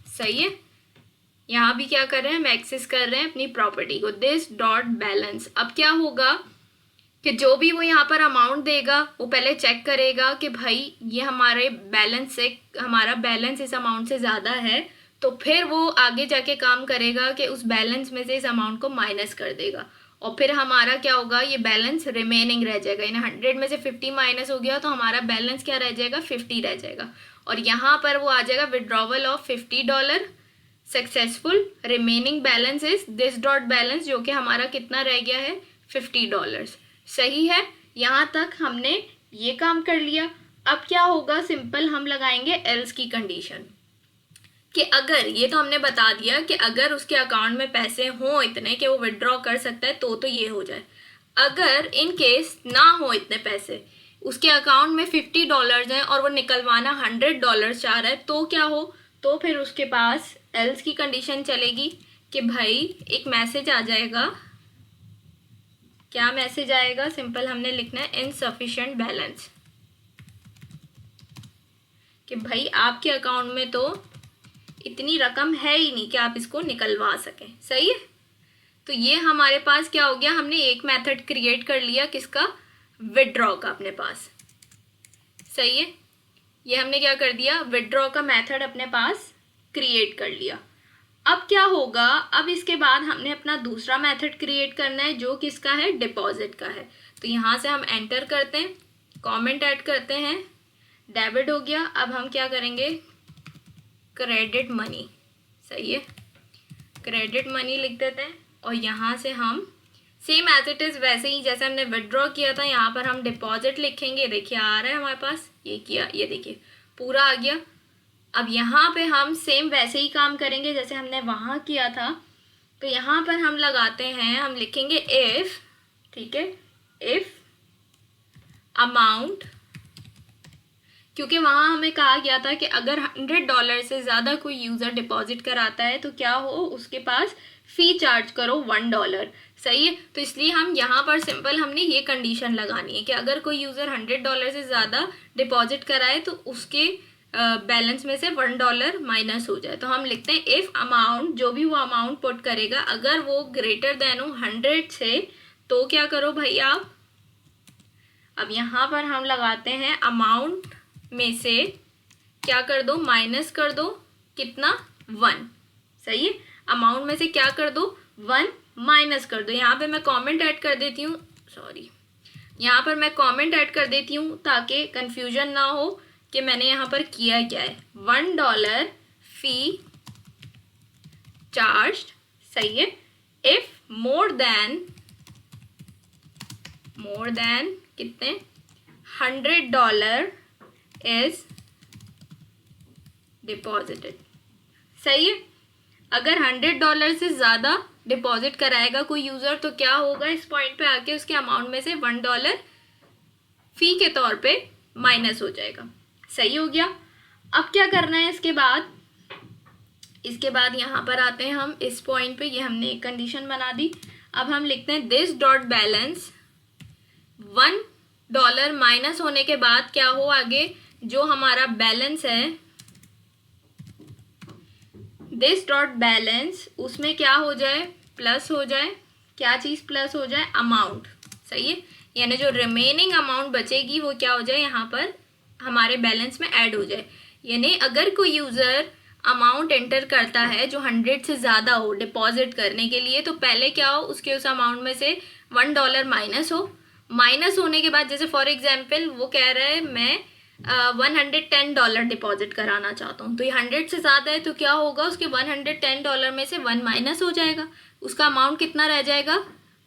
सही है, यहाँ भी क्या कर रहे हैं, हम एक्सेस कर रहे हैं अपनी प्रॉपर्टी को, दिस डॉट बैलेंस। अब क्या होगा कि जो भी वो यहाँ पर अमाउंट देगा वो पहले चेक करेगा कि भाई ये हमारे बैलेंस से, हमारा बैलेंस इस अमाउंट से ज़्यादा है, तो फिर वो आगे जाके काम करेगा कि उस बैलेंस में से इस अमाउंट को माइनस कर देगा, और फिर हमारा क्या होगा, ये बैलेंस रिमेनिंग रह जाएगा। यानी 100 में से 50 माइनस हो गया तो हमारा बैलेंस क्या रह जाएगा, 50 रह जाएगा। और यहाँ पर वो आ जाएगा withdrawal of $50 successful, remaining balance is this dot balance, जो कि हमारा कितना रह गया है, $50। सही है, यहाँ तक हमने ये काम कर लिया। अब क्या होगा, सिंपल हम लगाएंगे एल्स की कंडीशन कि अगर, ये तो हमने बता दिया कि अगर उसके अकाउंट में पैसे हों इतने कि वो विड्रॉ कर सकता है तो ये हो जाए। अगर इन केस ना हो इतने पैसे, उसके अकाउंट में $50 हैं और वो निकलवाना $100 चाह रहा है, तो क्या हो, तो फिर उसके पास एल्स की कंडीशन चलेगी कि भाई एक मैसेज आ जाएगा। क्या मैसेज आएगा? सिंपल हमने लिखना है इनसफिशिएंट बैलेंस, कि भाई आपके अकाउंट में तो इतनी रकम है ही नहीं कि आप इसको निकलवा सकें। सही है, तो ये हमारे पास क्या हो गया, हमने एक मेथड क्रिएट कर लिया, किसका? विड्रॉ का अपने पास। सही है, ये हमने क्या कर दिया, विड्रॉ का मेथड अपने पास क्रिएट कर लिया। अब क्या होगा, अब इसके बाद हमने अपना दूसरा मेथड क्रिएट करना है जो किसका है? डिपॉजिट का है। तो यहाँ से हम एंटर करते हैं, कमेंट ऐड करते हैं, डेबिट हो गया। अब हम क्या करेंगे? Credit money. सही है, क्रेडिट मनी लिख देते हैं और यहाँ से हम सेम एज इट इज़ वैसे ही जैसे हमने विड्रॉ किया था, यहाँ पर हम डिपॉजिट लिखेंगे। देखिए आ रहा है हमारे पास, ये किया, ये देखिए पूरा आ गया। अब यहाँ पे हम सेम वैसे ही काम करेंगे जैसे हमने वहाँ किया था। तो यहाँ पर हम लगाते हैं, हम लिखेंगे इफ़, ठीक है, इफ़ अमाउंट, क्योंकि वहाँ हमें कहा गया था कि अगर $100 से ज़्यादा कोई यूज़र डिपॉजिट कराता है तो क्या हो, उसके पास फ़ी चार्ज करो $1। सही है, तो इसलिए हम यहाँ पर सिंपल हमने ये कंडीशन लगानी है कि अगर कोई यूज़र $100 से ज़्यादा डिपॉजिट कराए तो उसके बैलेंस में से $1 माइनस हो जाए। तो हम लिखते हैं इफ़ अमाउंट, जो भी वो अमाउंट पुट करेगा अगर वो ग्रेटर देन हो 100 से, तो क्या करो भाई आप, अब यहाँ पर हम लगाते हैं अमाउंट में से क्या कर दो, माइनस कर दो, कितना? 1। सही है, अमाउंट में से क्या कर दो, 1 माइनस कर दो। यहाँ पे मैं कमेंट ऐड कर देती हूँ, सॉरी, यहाँ पर मैं कमेंट ऐड कर देती हूँ ताकि कंफ्यूजन ना हो कि मैंने यहाँ पर किया क्या है। $1 फी चार्ज। सही है, इफ मोर देन कितने, $100 इज डिपॉजिटेड। सही है, अगर $100 से ज़्यादा डिपॉजिट कराएगा कोई यूज़र तो क्या होगा, इस पॉइंट पे आके उसके अमाउंट में से $1 फ़ी के तौर पे माइनस हो जाएगा। सही हो गया। अब क्या करना है इसके बाद, इसके बाद यहाँ पर आते हैं हम इस पॉइंट पे, ये हमने एक कंडीशन बना दी। अब हम लिखते हैं दिस डॉट बैलेंस, $1 माइनस होने के बाद क्या हो, आगे जो हमारा बैलेंस है दिस डॉट बैलेंस, उसमें क्या हो जाए, प्लस हो जाए। क्या चीज़ प्लस हो जाए? अमाउंट। सही है, यानी जो रिमेनिंग अमाउंट बचेगी वो क्या हो जाए, यहाँ पर हमारे बैलेंस में ऐड हो जाए। यानी अगर कोई यूज़र अमाउंट एंटर करता है जो 100 से ज़्यादा हो डिपॉजिट करने के लिए, तो पहले क्या हो, उसके उस अमाउंट में से $1 माइनस हो। माइनस होने के बाद जैसे फॉर एग्जांपल वो कह रहा है मैं $110 डिपॉजिट कराना चाहता हूँ, तो ये 100 से ज़्यादा है तो क्या होगा, उसके $110 में से 1 माइनस हो जाएगा, उसका अमाउंट कितना रह जाएगा,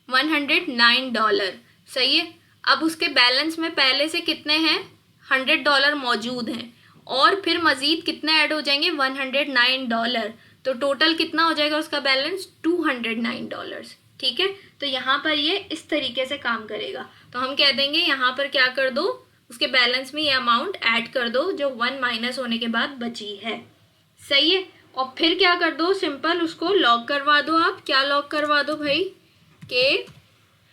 $109। सही है, अब उसके बैलेंस में पहले से कितने हैं, $100 मौजूद हैं और फिर मज़ीद कितने ऐड हो जाएंगे, $109। तो टोटल कितना हो जाएगा उसका बैलेंस, $209। ठीक है, तो यहाँ पर ये इस तरीके से काम करेगा। तो हम कह देंगे यहाँ पर क्या कर दो, उसके बैलेंस में ये अमाउंट ऐड कर दो जो 1 माइनस होने के बाद बची है। सही है, और फिर क्या कर दो, सिंपल उसको लॉक करवा दो। आप क्या लॉक करवा दो भाई, के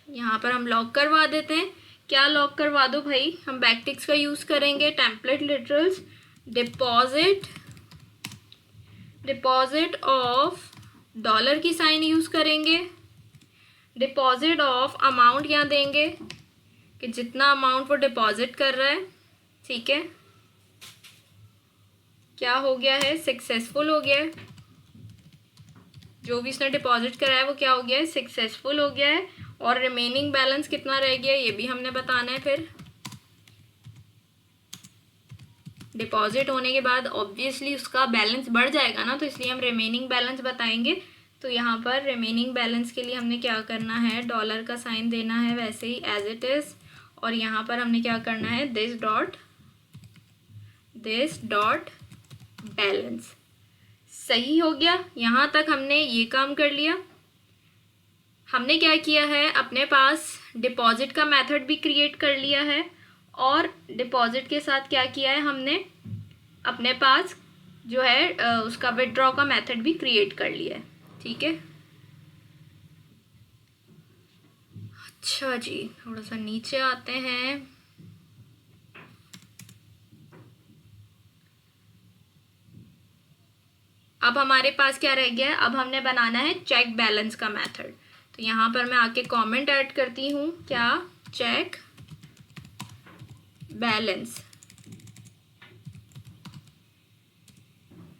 यहाँ पर हम लॉक करवा देते हैं। क्या लॉक करवा दो भाई, हम बैकटिक्स का यूज़ करेंगे, template literals, deposit of dollar की साइन यूज़ करेंगे, डिपॉजिट ऑफ अमाउंट यहाँ देंगे कि जितना अमाउंट वो डिपॉजिट कर रहा है। ठीक है, क्या हो गया है, सक्सेसफुल हो गया है, जो भी इसने डिपॉजिट कराया वो क्या हो गया है, सक्सेसफुल हो गया है। और रिमेनिंग बैलेंस कितना रह गया ये भी हमने बताना है। फिर डिपॉजिट होने के बाद ऑब्वियसली उसका बैलेंस बढ़ जाएगा ना, तो इसलिए हम रिमेनिंग बैलेंस बताएंगे। तो यहाँ पर रिमेनिंग बैलेंस के लिए हमने क्या करना है, डॉलर का साइन देना है वैसे ही एज इट इज़, और यहाँ पर हमने क्या करना है, दिस डॉट बैलेंस। सही हो गया। यहाँ तक हमने ये काम कर लिया। हमने क्या किया है, अपने पास डिपॉजिट का मेथड भी क्रिएट कर लिया है और डिपॉजिट के साथ क्या किया है हमने, अपने पास जो है उसका विथड्रॉ का मेथड भी क्रिएट कर लिया है। ठीक है, अच्छा जी, थोड़ा सा नीचे आते हैं। अब हमारे पास क्या रह गया है, अब हमने बनाना है चेक बैलेंस का मेथड। तो यहाँ पर मैं आके कमेंट ऐड करती हूँ, क्या चेक बैलेंस।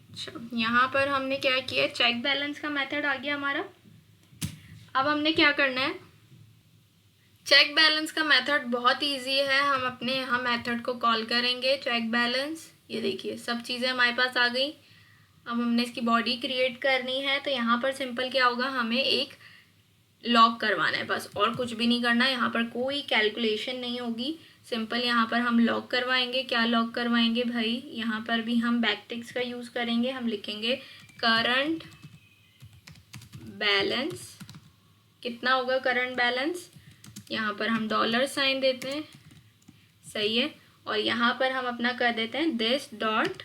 अच्छा, यहाँ पर हमने क्या किया, चेक बैलेंस का मेथड आ गया हमारा। अब हमने क्या करना है, चेक बैलेंस का मेथड बहुत इजी है। हम अपने यहाँ मेथड को कॉल करेंगे चेक बैलेंस। ये देखिए सब चीज़ें हमारे पास आ गई। अब हमने इसकी बॉडी क्रिएट करनी है, तो यहाँ पर सिंपल क्या होगा, हमें एक लॉक करवाना है बस, और कुछ भी नहीं करना। यहाँ पर कोई कैलकुलेशन नहीं होगी, सिंपल यहाँ पर हम लॉक करवाएंगे। क्या लॉक करवाएंगे भाई, यहाँ पर भी हम बैकटिक्स का यूज़ करेंगे। हम लिखेंगे करंट बैलेंस। कितना होगा करंट बैलेंस, यहाँ पर हम डॉलर साइन देते हैं, सही है। और यहाँ पर हम अपना कर देते हैं दिस डॉट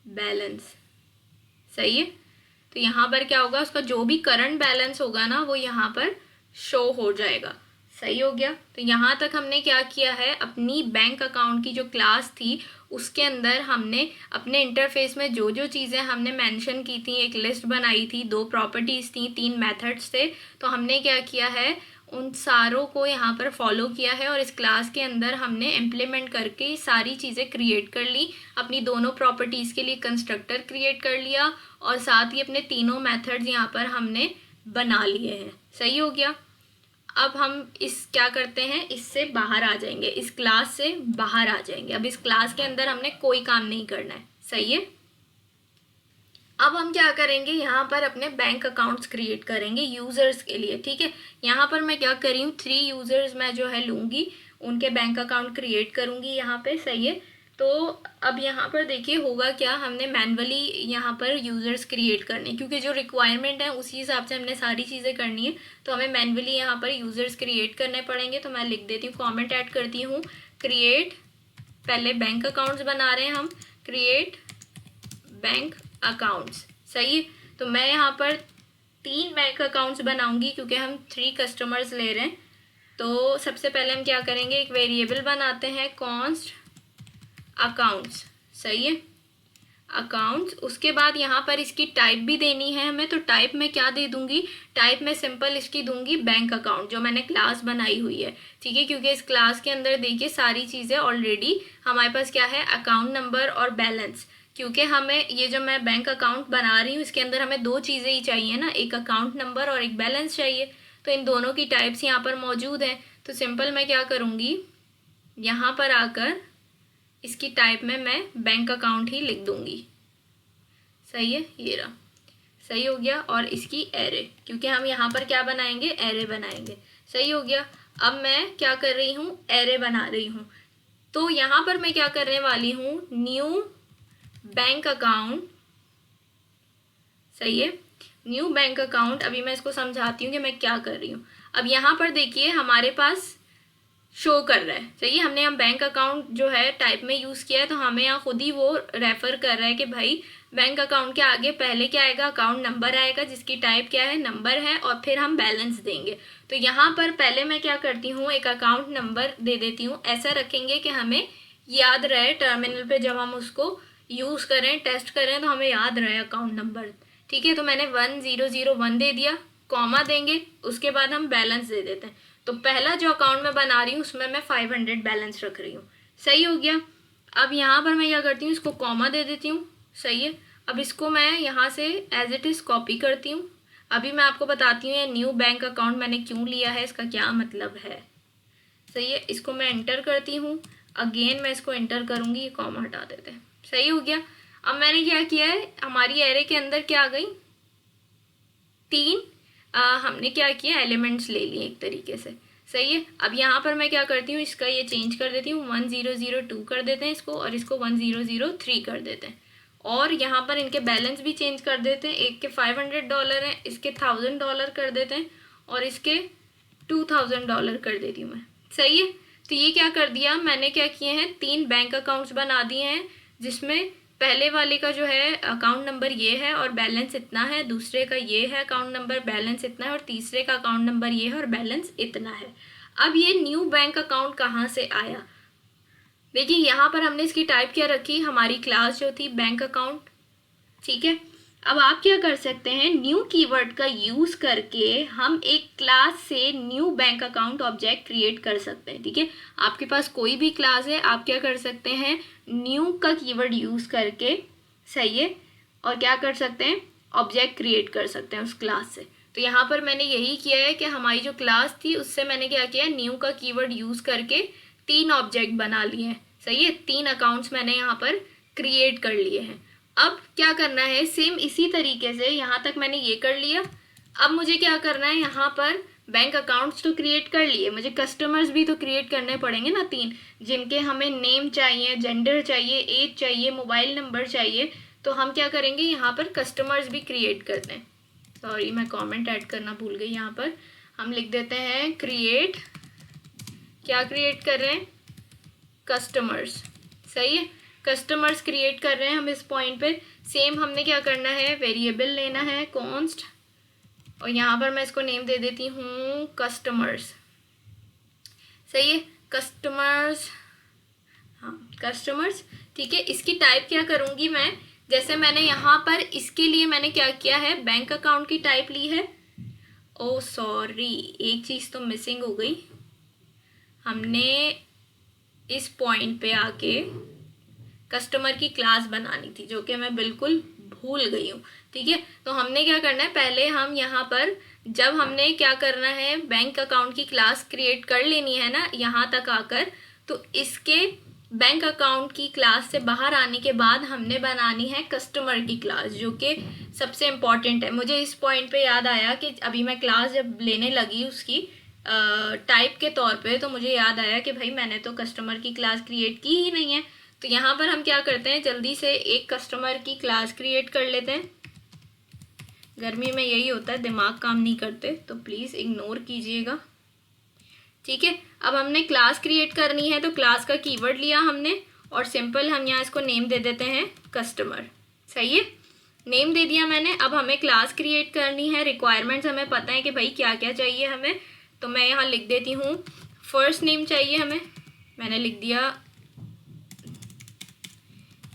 बैलेंस, सही है। तो यहाँ पर क्या होगा, उसका जो भी करंट बैलेंस होगा ना वो यहाँ पर शो हो जाएगा। सही हो गया। तो यहाँ तक हमने क्या किया है, अपनी बैंक अकाउंट की जो क्लास थी उसके अंदर हमने अपने इंटरफेस में जो जो चीज़ें हमने मेंशन की थी, एक लिस्ट बनाई थी, 2 प्रॉपर्टीज़ थी, 3 मेथड्स थे। तो हमने क्या किया है, उन सारों को यहाँ पर फॉलो किया है और इस क्लास के अंदर हमने इम्प्लीमेंट करके सारी चीज़ें क्रिएट कर ली। अपनी दोनों प्रॉपर्टीज़ के लिए कंस्ट्रक्टर क्रिएट कर लिया और साथ ही अपने तीनों मेथड्स यहाँ पर हमने बना लिए हैं। सही हो गया। अब हम इस क्या करते हैं, इससे बाहर आ जाएंगे, इस क्लास से बाहर आ जाएंगे। अब इस क्लास के अंदर हमने कोई काम नहीं करना है, सही है। अब हम क्या करेंगे, यहाँ पर अपने बैंक अकाउंट्स क्रिएट करेंगे यूज़र्स के लिए। ठीक है, यहाँ पर मैं क्या कर रही हूँ, 3 यूज़र्स मैं जो है लूँगी, उनके बैंक अकाउंट क्रिएट करूँगी यहाँ पे, सही है। तो अब यहाँ पर देखिए होगा क्या, हमने मैनुअली यहाँ पर यूज़र्स क्रिएट करने, क्योंकि जो रिक्वायरमेंट है उसी हिसाब से हमने सारी चीज़ें करनी है, तो हमें मैनुअली यहाँ पर यूज़र्स क्रिएट करने पड़ेंगे। तो मैं लिख देती हूँ, कॉमेंट ऐड करती हूँ, क्रिएट, पहले बैंक अकाउंट्स बना रहे हैं हम, क्रिएट बैंक अकाउंट्स, सही है। तो मैं यहाँ पर 3 बैंक अकाउंट्स बनाऊंगी क्योंकि हम 3 कस्टमर्स ले रहे हैं। तो सबसे पहले हम क्या करेंगे, एक वेरिएबल बनाते हैं कॉन्स्ट अकाउंट्स, सही है, अकाउंट्स। उसके बाद यहाँ पर इसकी टाइप भी देनी है हमें, तो टाइप में क्या दे दूंगी, टाइप में सिंपल इसकी दूंगी बैंक अकाउंट, जो मैंने क्लास बनाई हुई है। ठीक है, क्योंकि इस क्लास के अंदर देखिए सारी चीज़ें ऑलरेडी हमारे पास क्या है, अकाउंट नंबर और बैलेंस। क्योंकि हमें ये जो मैं बैंक अकाउंट बना रही हूँ इसके अंदर हमें 2 चीज़ें ही चाहिए ना, एक अकाउंट नंबर और एक बैलेंस चाहिए। तो इन दोनों की टाइप्स यहाँ पर मौजूद हैं। तो सिंपल मैं क्या करूँगी, यहाँ पर आकर इसकी टाइप में मैं बैंक अकाउंट ही लिख दूँगी, सही है, ये रहा, सही हो गया। और इसकी एरे, क्योंकि हम यहाँ पर क्या बनाएंगे, एरे बनाएंगे, सही हो गया। अब मैं क्या कर रही हूँ, एरे बना रही हूँ। तो यहाँ पर मैं क्या करने वाली हूँ, न्यू बैंक अकाउंट, सही है, न्यू बैंक अकाउंट। अभी मैं इसको समझाती हूँ कि मैं क्या कर रही हूँ। अब यहाँ पर देखिए हमारे पास शो कर रहा है, सही है, हमने यहाँ बैंक अकाउंट जो है टाइप में यूज़ किया है, तो हमें यहाँ खुद ही वो रेफ़र कर रहा है कि भाई बैंक अकाउंट के आगे पहले क्या आएगा, अकाउंट नंबर आएगा, जिसकी टाइप क्या है, नंबर है, और फिर हम बैलेंस देंगे। तो यहाँ पर पहले मैं क्या करती हूँ, एक अकाउंट नंबर दे देती हूँ। ऐसा रखेंगे कि हमें याद रहे, टर्मिनल पे जब हम उसको यूज़ करें, टेस्ट करें, तो हमें याद रहे अकाउंट नंबर। ठीक है, तो मैंने 1001 दे दिया, कॉमा देंगे, उसके बाद हम बैलेंस दे देते हैं। तो पहला जो अकाउंट मैं बना रही हूँ उसमें मैं 500 बैलेंस रख रही हूँ, सही हो गया। अब यहाँ पर मैं क्या करती हूँ, इसको कॉमा दे देती हूँ, सही है। अब इसको मैं यहाँ से एज इट इज़ कॉपी करती हूँ। अभी मैं आपको बताती हूँ ये न्यू बैंक अकाउंट मैंने क्यों लिया है, इसका क्या मतलब है, सही है। इसको मैं एंटर करती हूँ, अगेन मैं इसको एंटर करूँगी, ये कॉमा हटा देते हैं, सही हो गया। अब मैंने क्या किया है, हमारी एरे के अंदर क्या आ गई, 3 हमने क्या किया, एलिमेंट्स ले लिए एक तरीके से, सही है। अब यहाँ पर मैं क्या करती हूँ, इसका ये चेंज कर देती हूँ, 1002 कर देते हैं इसको, और इसको 1003 कर देते हैं। और यहाँ पर इनके बैलेंस भी चेंज कर देते हैं, एक के $500 हैं, इसके $1000 कर देते हैं, और इसके $2000 कर देती हूँ मैं। सही है। तो ये क्या कर दिया मैंने, क्या किए हैं, 3 बैंक अकाउंट्स बना दिए हैं, जिसमें पहले वाले का जो है अकाउंट नंबर ये है और बैलेंस इतना है, दूसरे का ये है अकाउंट नंबर, बैलेंस इतना है, और तीसरे का अकाउंट नंबर ये है और बैलेंस इतना है। अब ये न्यू बैंक अकाउंट कहाँ से आया, देखिए यहाँ पर हमने इसकी टाइप क्या रखी, हमारी क्लास जो थी बैंक अकाउंट। ठीक है। अब आप क्या कर सकते हैं, न्यू कीवर्ड का यूज करके हम एक क्लास से new bank account object create कर सकते हैं। ठीक है। आपके पास कोई भी क्लास है, आप क्या कर सकते हैं, न्यू का कीवर्ड यूज करके, सही है, और क्या कर सकते हैं, ऑब्जेक्ट क्रिएट कर सकते हैं उस क्लास से। तो यहाँ पर मैंने यही किया है कि हमारी जो क्लास थी उससे मैंने क्या किया, न्यू का कीवर्ड यूज करके 3 ऑब्जेक्ट बना लिए हैं। सही है। 3 अकाउंट्स मैंने यहाँ पर क्रिएट कर लिए हैं। अब क्या करना है, सेम इसी तरीके से यहाँ तक मैंने ये कर लिया। अब मुझे क्या करना है, यहाँ पर बैंक अकाउंट्स तो क्रिएट कर लिए, मुझे कस्टमर्स भी तो क्रिएट करने पड़ेंगे ना, 3, जिनके हमें नेम चाहिए, जेंडर चाहिए, एज चाहिए, मोबाइल नंबर चाहिए। तो हम क्या करेंगे, यहाँ पर कस्टमर्स भी क्रिएट करते हैं। सॉरी, मैं कमेंट ऐड करना भूल गई। यहाँ पर हम लिख देते हैं क्रिएट, क्या क्रिएट कर रहे हैं, कस्टमर्स। सही है। कस्टमर्स क्रिएट कर रहे हैं हम इस पॉइंट पे। सेम हमने क्या करना है, वेरिएबल लेना है कॉन्स्ट, और यहाँ पर मैं इसको नेम दे देती हूँ कस्टमर्स। सही है। कस्टमर्स, हाँ कस्टमर्स। ठीक है। इसकी टाइप क्या करूँगी मैं, जैसे मैंने यहाँ पर इसके लिए मैंने क्या किया है, बैंक अकाउंट की टाइप ली है। ओ सॉरी, एक चीज़ तो मिसिंग हो गई, हमने इस पॉइंट पे आके कस्टमर की क्लास बनानी थी, जो कि मैं बिल्कुल भूल गई हूँ। ठीक है। तो हमने क्या करना है, पहले हम यहाँ पर जब हमने क्या करना है, बैंक अकाउंट की क्लास क्रिएट कर लेनी है ना यहाँ तक आकर, तो इसके बैंक अकाउंट की क्लास से बाहर आने के बाद हमने बनानी है कस्टमर की क्लास, जो कि सबसे इम्पॉर्टेंट है। मुझे इस पॉइंट पे याद आया कि अभी मैं क्लास जब लेने लगी उसकी टाइप के तौर पे, तो मुझे याद आया कि भाई मैंने तो कस्टमर की क्लास क्रिएट की ही नहीं है। तो यहाँ पर हम क्या करते हैं, जल्दी से एक कस्टमर की क्लास क्रिएट कर लेते हैं। गर्मी में यही होता है, दिमाग काम नहीं करते, तो प्लीज़ इग्नोर कीजिएगा। ठीक है। अब हमने क्लास क्रिएट करनी है, तो क्लास का कीवर्ड लिया हमने, और सिंपल हम यहाँ इसको नेम दे देते हैं कस्टमर। सही है। नेम दे दिया मैंने। अब हमें क्लास क्रिएट करनी है, रिक्वायरमेंट्स हमें पता है कि भाई क्या क्या चाहिए हमें, तो मैं यहाँ लिख देती हूँ फर्स्ट नेम चाहिए हमें, मैंने लिख दिया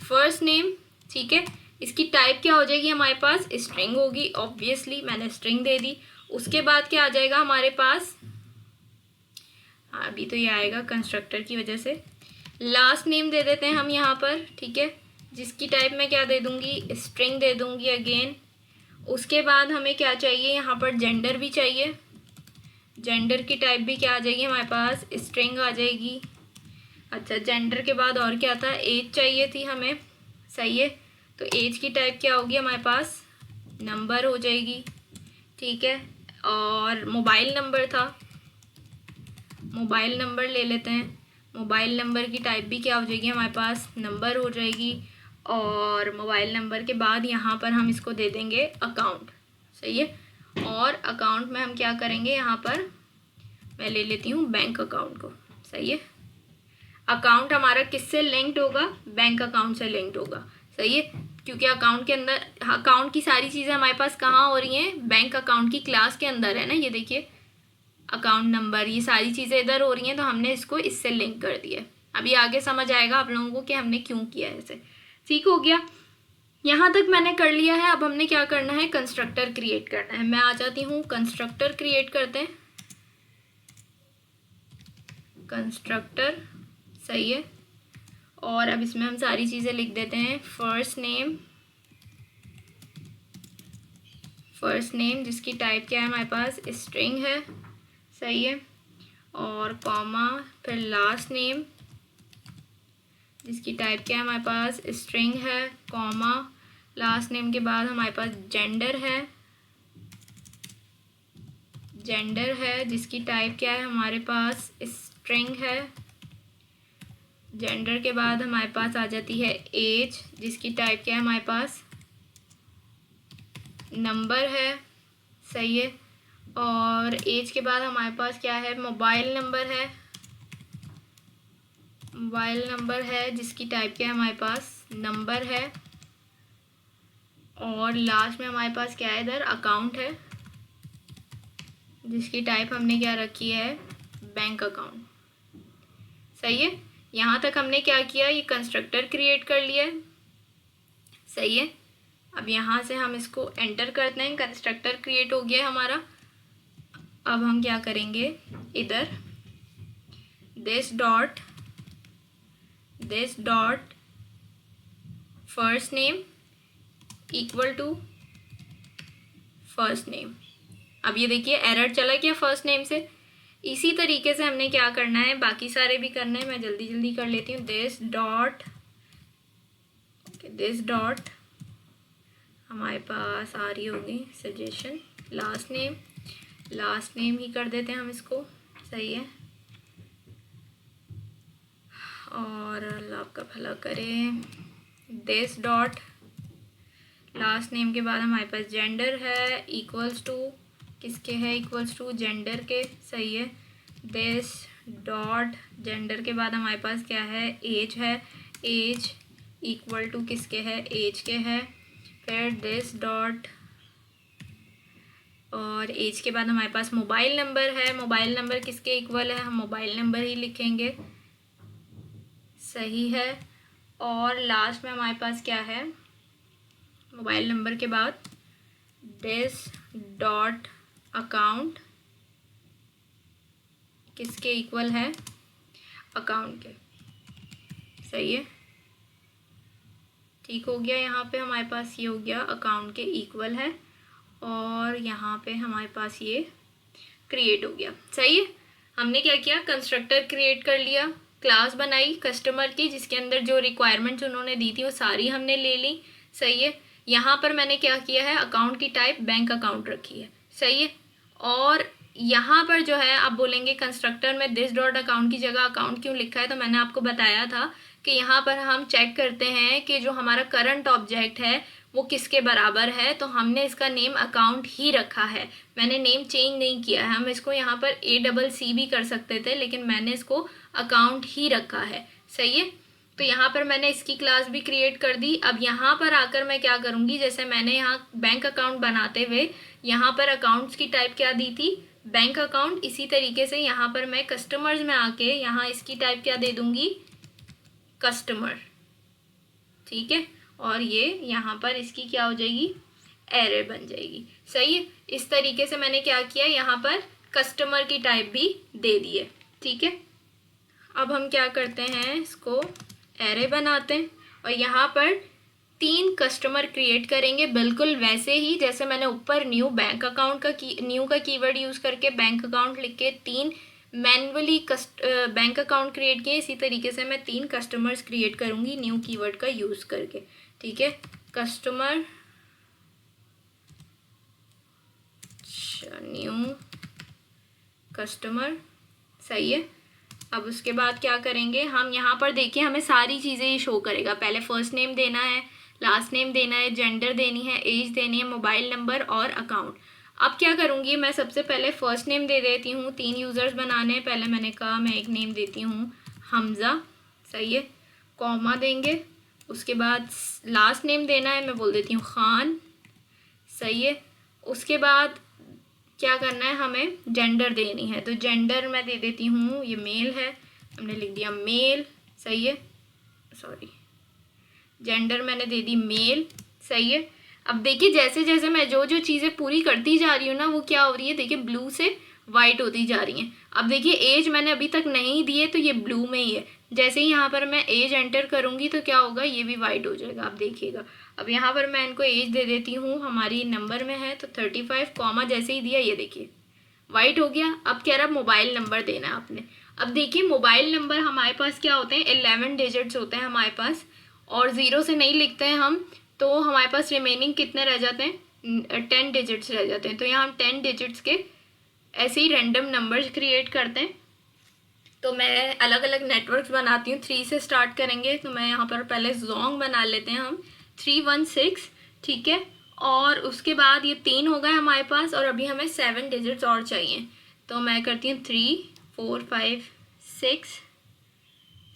फर्स्ट नेम। ठीक है। इसकी टाइप क्या हो जाएगी हमारे पास, स्ट्रिंग होगी, ऑब्वियसली मैंने स्ट्रिंग दे दी। उसके बाद क्या आ जाएगा हमारे पास, हाँ अभी तो ये आएगा कंस्ट्रक्टर की वजह से। लास्ट नेम दे देते हैं हम यहाँ पर। ठीक है। जिसकी टाइप मैं क्या दे दूँगी, स्ट्रिंग दे दूँगी अगेन। उसके बाद हमें क्या चाहिए, यहाँ पर जेंडर भी चाहिए, जेंडर की टाइप भी क्या आ जाएगी हमारे पास, स्ट्रिंग आ जाएगी। अच्छा, जेंडर के बाद और क्या था, एज चाहिए थी हमें। सही है। तो एज की टाइप क्या होगी हमारे पास, नंबर हो जाएगी। ठीक है। और मोबाइल नंबर था, मोबाइल नंबर ले लेते हैं। मोबाइल नंबर की टाइप भी क्या हो जाएगी हमारे पास, नंबर हो जाएगी। और मोबाइल नंबर के बाद यहाँ पर हम इसको दे देंगे अकाउंट। सही है। और अकाउंट में हम क्या करेंगे, यहाँ पर मैं ले लेती हूँ बैंक अकाउंट को। सही है। अकाउंट हमारा किससे लिंक्ड होगा, बैंक अकाउंट से लिंक्ड होगा। सही है। क्योंकि अकाउंट के अंदर, अकाउंट की सारी चीज़ें हमारे पास कहाँ हो रही हैं, बैंक अकाउंट की क्लास के अंदर है ना। ये देखिए अकाउंट नंबर, ये सारी चीज़ें इधर हो रही हैं, तो हमने इसको इससे लिंक कर दिया। अभी आगे समझ आएगा आप लोगों को कि हमने क्यों किया है ऐसे। ठीक हो गया। यहाँ तक मैंने कर लिया है। अब हमने क्या करना है, कंस्ट्रक्टर क्रिएट करना है। मैं आ जाती हूँ, कंस्ट्रक्टर क्रिएट करते हैं, कंस्ट्रक्टर। सही है। और अब इसमें हम सारी चीज़ें लिख देते हैं, फर्स्ट नेम, फर्स्ट नेम जिसकी टाइप क्या है हमारे पास, स्ट्रिंग है। सही है। और कॉमा, फिर लास्ट नेम जिसकी टाइप क्या है हमारे पास, स्ट्रिंग है, कॉमा, लास्ट नेम के बाद हमारे पास जेंडर है, जेंडर है जिसकी टाइप क्या है हमारे पास स्ट्रिंग है। जेंडर के बाद हमारे पास आ जाती है एज जिसकी टाइप क्या है हमारे पास नंबर है, सही है। और एज के बाद हमारे पास क्या है मोबाइल नंबर है, मोबाइल नंबर है जिसकी टाइप क्या है हमारे पास नंबर है। और लास्ट में हमारे पास क्या है इधर अकाउंट है जिसकी टाइप हमने क्या रखी है बैंक अकाउंट, सही है। यहाँ तक हमने क्या किया ये कंस्ट्रक्टर क्रिएट कर लिया है, सही है। अब यहाँ से हम इसको एंटर करते हैं, कंस्ट्रक्टर क्रिएट हो गया है हमारा। अब हम क्या करेंगे इधर this dot first name equal to first name. अब ये देखिए एरर चला गया फर्स्ट नेम से। इसी तरीके से हमने क्या करना है बाकी सारे भी करने हैं, मैं जल्दी जल्दी कर लेती हूँ। दिस डॉट हमारे पास आ रही होगी सजेशन लास्ट नेम ही कर देते हैं हम इसको, सही है। और अल्लाह आपका भला करे। दिस डॉट लास्ट नेम के बाद हमारे पास जेंडर है इक्वल्स टू किसके है इक्वल्स टू जेंडर के, सही है। दिस डॉट जेंडर के बाद हमारे पास क्या है एज है, एज इक्वल टू किसके है एज के है। फिर दिस डॉट और एज के बाद हमारे पास मोबाइल नंबर है, मोबाइल नंबर किसके इक्वल है हम मोबाइल नंबर ही लिखेंगे, सही है। और लास्ट में हमारे पास क्या है मोबाइल नंबर के बाद दिस डॉट अकाउंट किसके इक्वल है अकाउंट के, सही है। ठीक हो गया, यहाँ पे हमारे पास ये हो गया अकाउंट के इक्वल है और यहाँ पे हमारे पास ये क्रिएट हो गया, सही है। हमने क्या किया कंस्ट्रक्टर क्रिएट कर लिया, क्लास बनाई कस्टमर की जिसके अंदर जो रिक्वायरमेंट्स उन्होंने दी थी वो सारी हमने ले ली, सही है। यहाँ पर मैंने क्या किया है अकाउंट की टाइप बैंक अकाउंट रखी है, सही है। और यहाँ पर जो है आप बोलेंगे कंस्ट्रक्टर में दिस डॉट अकाउंट की जगह अकाउंट क्यों लिखा है, तो मैंने आपको बताया था कि यहाँ पर हम चेक करते हैं कि जो हमारा करंट ऑब्जेक्ट है वो किसके बराबर है, तो हमने इसका नेम अकाउंट ही रखा है, मैंने नेम चेंज नहीं किया है। हम इसको यहाँ पर ACC भी कर सकते थे लेकिन मैंने इसको अकाउंट ही रखा है, सही है। तो यहाँ पर मैंने इसकी क्लास भी क्रिएट कर दी। अब यहाँ पर आकर मैं क्या करूँगी जैसे मैंने यहाँ बैंक अकाउंट बनाते हुए यहाँ पर अकाउंट्स की टाइप क्या दी थी बैंक अकाउंट, इसी तरीके से यहाँ पर मैं कस्टमर्स में आके यहाँ इसकी टाइप क्या दे दूँगी कस्टमर, ठीक है। और ये यहाँ पर इसकी क्या हो जाएगी एरर बन जाएगी, सही है। इस तरीके से मैंने क्या किया यहाँ पर कस्टमर की टाइप भी दे दी है, ठीक है। अब हम क्या करते हैं इसको एरे बनाते हैं और यहाँ पर 3 कस्टमर क्रिएट करेंगे बिल्कुल वैसे ही जैसे मैंने ऊपर न्यू बैंक अकाउंट का न्यू का कीवर्ड यूज़ करके बैंक अकाउंट लिख के 3 मैनुअली बैंक अकाउंट क्रिएट किए, इसी तरीके से मैं 3 कस्टमर्स क्रिएट करूँगी न्यू कीवर्ड का यूज़ करके, ठीक है। कस्टमर न्यू कस्टमर, सही है। अब उसके बाद क्या करेंगे हम यहाँ पर देखिए हमें सारी चीज़ें ये शो करेगा, पहले फर्स्ट नेम देना है, लास्ट नेम देना है, जेंडर देनी है, एज देनी है, मोबाइल नंबर और अकाउंट। अब क्या करूँगी मैं सबसे पहले फर्स्ट नेम दे देती हूँ, 3 यूज़र्स बनाने हैं, पहले मैंने कहा मैं एक नेम देती हूँ हमज़ा, सही है, कॉमा देंगे। उसके बाद लास्ट नेम देना है, मैं बोल देती हूँ खान, सही है। उसके बाद क्या करना है हमें जेंडर देनी है, तो जेंडर मैं दे देती हूँ ये मेल है, हमने लिख दिया मेल, सही है, सॉरी जेंडर मैंने दे दी मेल, सही है। अब देखिए जैसे जैसे मैं जो जो चीज़ें पूरी करती जा रही हूँ ना वो क्या हो रही है देखिए ब्लू से वाइट होती जा रही हैं। अब देखिए एज मैंने अभी तक नहीं दी है तो ये ब्लू में ही है, जैसे ही यहाँ पर मैं एज एंटर करूँगी तो क्या होगा ये भी वाइट हो जाएगा, आप देखिएगा। अब यहाँ पर मैं इनको एज दे देती हूँ, हमारी नंबर में है तो 35, कॉमा जैसे ही दिया ये देखिए वाइट हो गया। अब कह रहा मोबाइल नंबर देना है आपने। अब देखिए मोबाइल नंबर हमारे पास क्या होते हैं 11 डिजिट्स होते हैं हमारे पास और 0 से नहीं लिखते हैं हम, तो हमारे पास रिमेनिंग कितने रह जाते हैं 10 डिजिट्स रह जाते हैं। तो यहाँ हम 10 डिजिट्स के ऐसे ही रैंडम नंबर्स क्रिएट करते हैं। तो मैं अलग अलग नेटवर्क्स बनाती हूँ। 3 से स्टार्ट करेंगे, तो मैं यहाँ पर पहले जोंग बना लेते हैं हम 316, ठीक है। और उसके बाद ये 3 हो गए हमारे पास, और अभी हमें 7 डिजिट्स और चाहिए। तो मैं करती हूँ 3 4 5 6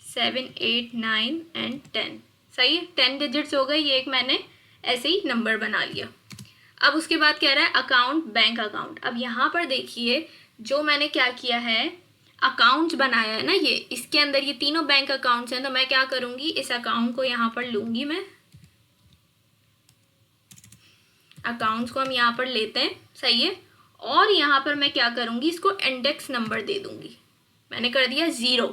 7 8 9 एंड 10। सही है, 10 डिजिट्स हो गए। ये एक मैंने ऐसे ही नंबर बना लिया। अब उसके बाद कह रहा है अकाउंट, बैंक अकाउंट। अब यहाँ पर देखिए जो मैंने क्या किया है, अकाउंट्स बनाया है ना, ये इसके अंदर ये तीनों बैंक अकाउंट्स हैं। तो मैं क्या करूँगी, इस अकाउंट को यहाँ पर लूँगी, मैं अकाउंट्स को हम यहाँ पर लेते हैं, सही है। और यहाँ पर मैं क्या करूँगी, इसको इंडेक्स नंबर दे दूँगी। मैंने कर दिया 0।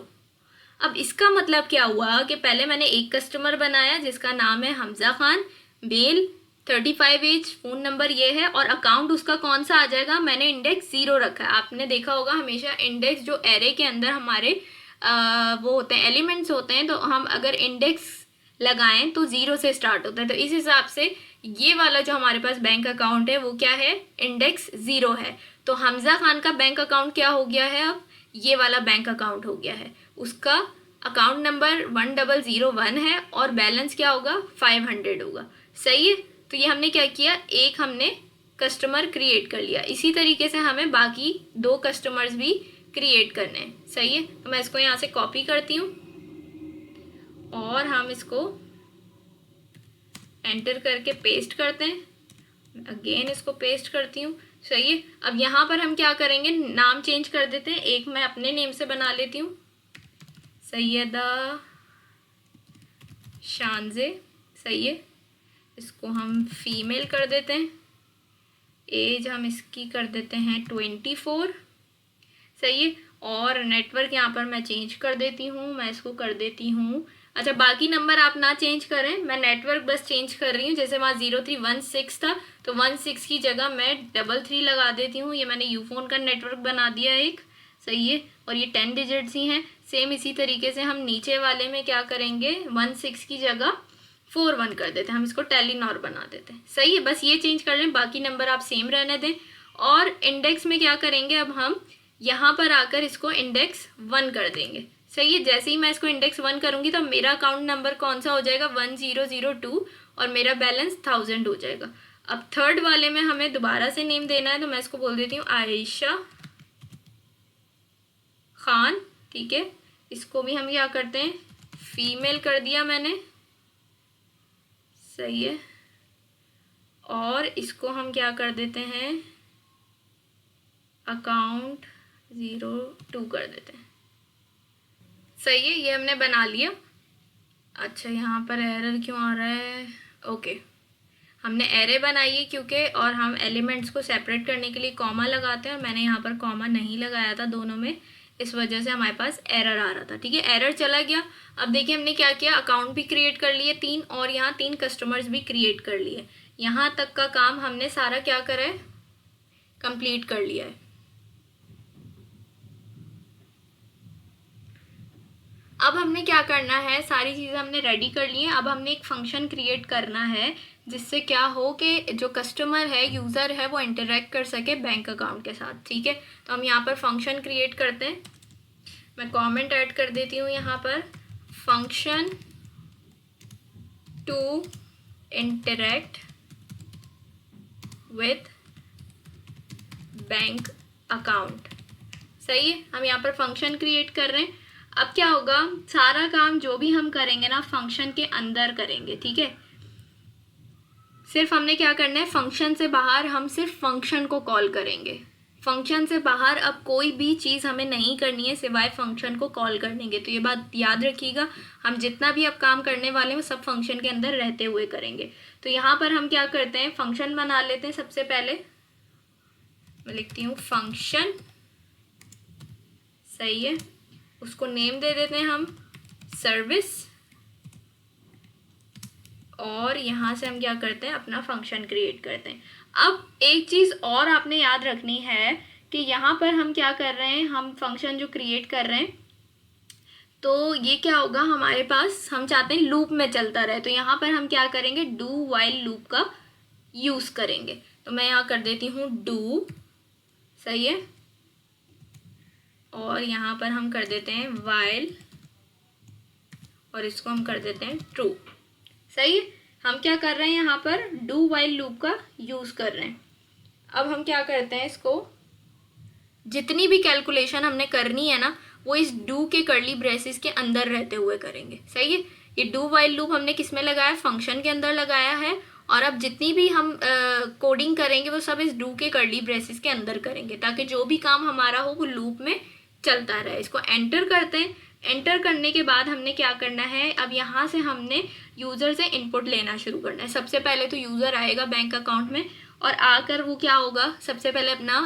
अब इसका मतलब क्या हुआ कि पहले मैंने एक कस्टमर बनाया जिसका नाम है Hamza Khan, male, 35 age, phone number ये है, और अकाउंट उसका कौन सा आ जाएगा, मैंने इंडेक्स 0 रखा है। आपने देखा होगा हमेशा इंडेक्स जो एरे के अंदर हमारे वो होते हैं, एलिमेंट्स होते हैं, तो हम अगर इंडेक्स लगाएं तो 0 से स्टार्ट होता है। तो इस हिसाब से ये वाला जो हमारे पास बैंक अकाउंट है वो क्या है, इंडेक्स 0 है। तो हमजा खान का बैंक अकाउंट क्या हो गया है, अब ये वाला बैंक अकाउंट हो गया है। उसका अकाउंट नंबर 1001 है और बैलेंस क्या होगा, 500 होगा, सही है। तो ये हमने क्या किया, एक हमने कस्टमर क्रिएट कर लिया। इसी तरीके से हमें बाकी 2 कस्टमर्स भी क्रिएट करने हैं, सही है। तो मैं इसको यहाँ से कॉपी करती हूँ और हम इसको एंटर करके पेस्ट करते हैं। अगेन इसको पेस्ट करती हूँ, सही है। अब यहाँ पर हम क्या करेंगे, नाम चेंज कर देते हैं। एक मैं अपने नेम से बना लेती हूँ, सैयदा शानजे, सही है। इसको हम फीमेल कर देते हैं। एज हम इसकी कर देते हैं 24, सही है। और नेटवर्क यहाँ पर मैं चेंज कर देती हूँ, मैं इसको कर देती हूँ, अच्छा बाकी नंबर आप ना चेंज करें, मैं नेटवर्क बस चेंज कर रही हूँ। जैसे वहाँ 0316 था तो 16 की जगह मैं 33 लगा देती हूँ। ये मैंने यूफोन का नेटवर्क बना दिया एक, सही है। और ये 10 डिजिट्स ही हैं। सेम इसी तरीके से हम नीचे वाले में क्या करेंगे, 16 की जगह 41 कर देते हैं, हम इसको टेलीनॉर बना देते हैं, सही है। बस ये चेंज कर लें, बाकी नंबर आप सेम रहने दें। और इंडेक्स में क्या करेंगे, अब हम यहाँ पर आकर इसको इंडेक्स 1 कर देंगे, सही है। जैसे ही मैं इसको इंडेक्स 1 करूँगी तो मेरा अकाउंट नंबर कौन सा हो जाएगा, 1002, और मेरा बैलेंस 1000 हो जाएगा। अब थर्ड वाले में हमें दोबारा से नेम देना है, तो मैं इसको बोल देती हूँ आयशा खान, ठीक है। इसको भी हम क्या करते हैं, फीमेल कर दिया मैंने, सही है। और इसको हम क्या कर देते हैं, अकाउंट 02 कर देते हैं, सही है। ये हमने बना लिया। अच्छा यहाँ पर एरर क्यों आ रहा है, ओके। हमने एरे बनाई है क्योंकि, और हम एलिमेंट्स को सेपरेट करने के लिए कॉमा लगाते हैं, और मैंने यहाँ पर कॉमा नहीं लगाया था दोनों में, इस वजह से हमारे पास एरर आ रहा था, ठीक है। एरर चला गया। अब देखिए हमने क्या किया, अकाउंट भी क्रिएट कर लिए 3, और यहाँ 3 कस्टमर्स भी क्रिएट कर लिए। यहाँ तक का काम हमने सारा क्या करा है, कंप्लीट कर लिया है। अब हमने क्या करना है, सारी चीज़ें हमने रेडी कर ली हैं। अब हमने एक फंक्शन क्रिएट करना है जिससे क्या हो कि जो कस्टमर है, यूज़र है, वो इंटरेक्ट कर सके बैंक अकाउंट के साथ, ठीक है। तो हम यहाँ पर फंक्शन क्रिएट करते हैं। मैं कमेंट ऐड कर देती हूँ यहाँ पर, function to interact with bank account, सही है। हम यहाँ पर फंक्शन क्रिएट कर रहे हैं। अब क्या होगा, सारा काम जो भी हम करेंगे ना फंक्शन के अंदर करेंगे, ठीक है। सिर्फ हमने क्या करना है, फंक्शन से बाहर हम सिर्फ फंक्शन को कॉल करेंगे। फंक्शन से बाहर अब कोई भी चीज़ हमें नहीं करनी है सिवाय फंक्शन को कॉल करने के। तो ये बात याद रखिएगा, हम जितना भी अब काम करने वाले हैं सब फंक्शन के अंदर रहते हुए करेंगे। तो यहाँ पर हम क्या करते हैं, फंक्शन बना लेते हैं। सबसे पहले मैं लिखती हूँ फंक्शन, सही है। उसको नेम दे देते हैं हम सर्विस, और यहाँ से हम क्या करते हैं, अपना फंक्शन क्रिएट करते हैं। अब एक चीज़ और आपने याद रखनी है कि यहाँ पर हम क्या कर रहे हैं, हम फंक्शन जो क्रिएट कर रहे हैं तो ये क्या होगा हमारे पास, हम चाहते हैं लूप में चलता रहे। तो यहाँ पर हम क्या करेंगे, डू वाइल लूप का यूज़ करेंगे। तो मैं यहाँ कर देती हूँ डू, सही है। और यहाँ पर हम कर देते हैं वाइल और इसको हम कर देते हैं ट्रू। सही है। हम क्या कर रहे हैं यहाँ पर डू वाइल लूप का यूज़ कर रहे हैं। अब हम क्या करते हैं, इसको जितनी भी कैलकुलेशन हमने करनी है ना वो इस डू के कर्ली ब्रेसेस के अंदर रहते हुए करेंगे। सही है। ये डू वाइल लूप हमने किस में लगाया, फंक्शन के अंदर लगाया है। और अब जितनी भी हम कोडिंग करेंगे वो सब इस डू के कर्ली ब्रेसेस के अंदर करेंगे ताकि जो भी काम हमारा हो वो लूप में चलता रहे। इसको एंटर करते हैं। एंटर करने के बाद हमने क्या करना है, अब यहाँ से हमने यूज़र से इनपुट लेना शुरू करना है। सबसे पहले तो यूज़र आएगा बैंक अकाउंट में और आकर वो क्या होगा, सबसे पहले अपना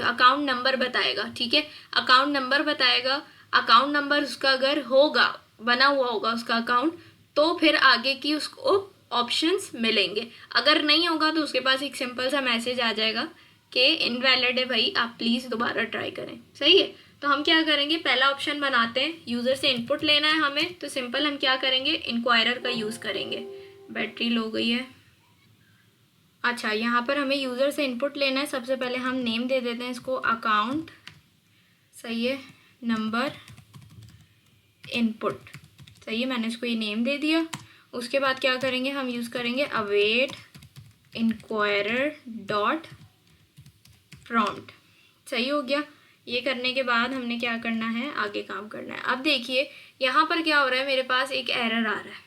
अकाउंट नंबर बताएगा। ठीक है, अकाउंट नंबर बताएगा। अकाउंट नंबर उसका अगर होगा, बना हुआ होगा उसका अकाउंट, तो फिर आगे की उसको ऑप्शंस मिलेंगे। अगर नहीं होगा तो उसके पास एक सिंपल सा मैसेज आ जाएगा कि इनवैलिड है भाई, आप प्लीज़ दोबारा ट्राई करें। सही है। तो हम क्या करेंगे, पहला ऑप्शन बनाते हैं, यूज़र से इनपुट लेना है हमें, तो सिंपल हम क्या करेंगे, इंक्वायरर का यूज़ करेंगे। बैटरी लो गई है। अच्छा, यहाँ पर हमें यूज़र से इनपुट लेना है। सबसे पहले हम नेम दे देते हैं इसको अकाउंट। सही है। Number input. सही है, मैंने इसको ये नेम दे दिया। उसके बाद क्या करेंगे, हम यूज़ करेंगे अवेट इंक्वायरर डॉट प्रॉम्प्ट। सही हो गया। ये करने के बाद हमने क्या करना है, आगे काम करना है। अब देखिए यहाँ पर क्या हो रहा है, मेरे पास एक एरर आ रहा है।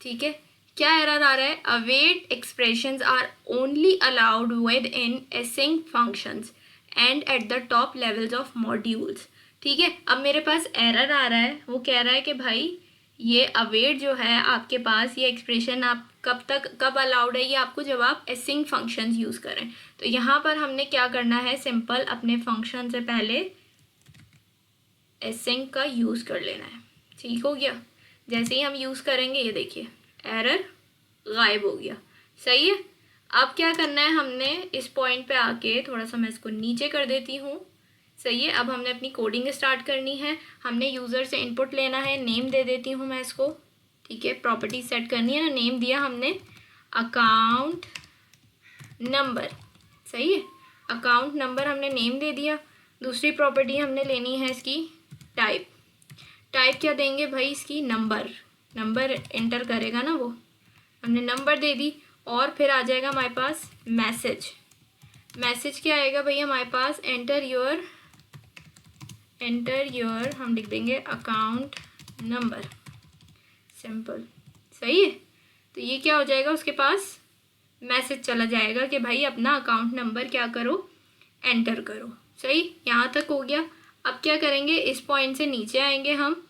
ठीक है, क्या एरर आ रहा है, await expressions are only allowed within async functions and at the top levels of modules. ठीक है, अब मेरे पास एरर आ रहा है, वो कह रहा है कि भाई ये अवेट जो है आपके पास, ये एक्सप्रेशन आप कब अलाउड है, ये आपको जब आप एसिंक फंक्शंस यूज़ करें। तो यहाँ पर हमने क्या करना है, सिंपल अपने फंक्शन से पहले एसिंक का यूज़ कर लेना है। ठीक हो गया। जैसे ही हम यूज़ करेंगे ये देखिए एरर गायब हो गया। सही है। अब क्या करना है, हमने इस पॉइंट पे आके थोड़ा सा मैं इसको नीचे कर देती हूँ। सही है। अब हमने अपनी कोडिंग स्टार्ट करनी है। हमने यूज़र से इनपुट लेना है, नेम दे देती हूँ मैं इसको। ठीक है, प्रॉपर्टी सेट करनी है ना, नेम दिया हमने अकाउंट नंबर। सही है, अकाउंट नंबर हमने नेम दे दिया। दूसरी प्रॉपर्टी हमने लेनी है इसकी टाइप। टाइप क्या देंगे भाई, इसकी नंबर। नंबर एंटर करेगा ना वो, हमने नंबर दे दी। और फिर आ जाएगा हमारे पास मैसेज। मैसेज क्या आएगा भैया हमारे पास, एंटर योर हम लिख देंगे अकाउंट नंबर। सिंपल। सही है। तो ये क्या हो जाएगा, उसके पास मैसेज चला जाएगा कि भाई अपना अकाउंट नंबर क्या करो, एंटर करो। सही, यहाँ तक हो गया। अब क्या करेंगे, इस पॉइंट से नीचे आएंगे हम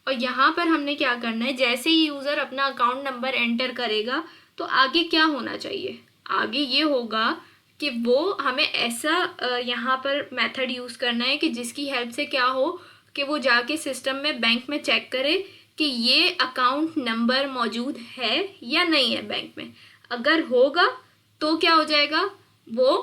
और यहाँ पर हमने क्या करना है, जैसे ही यूज़र अपना अकाउंट नंबर एंटर करेगा तो आगे क्या होना चाहिए, आगे ये होगा कि वो हमें ऐसा यहाँ पर मेथड यूज़ करना है कि जिसकी हेल्प से क्या हो कि वो जाके सिस्टम में बैंक में चेक करे कि ये अकाउंट नंबर मौजूद है या नहीं है बैंक में। अगर होगा तो क्या हो जाएगा, वो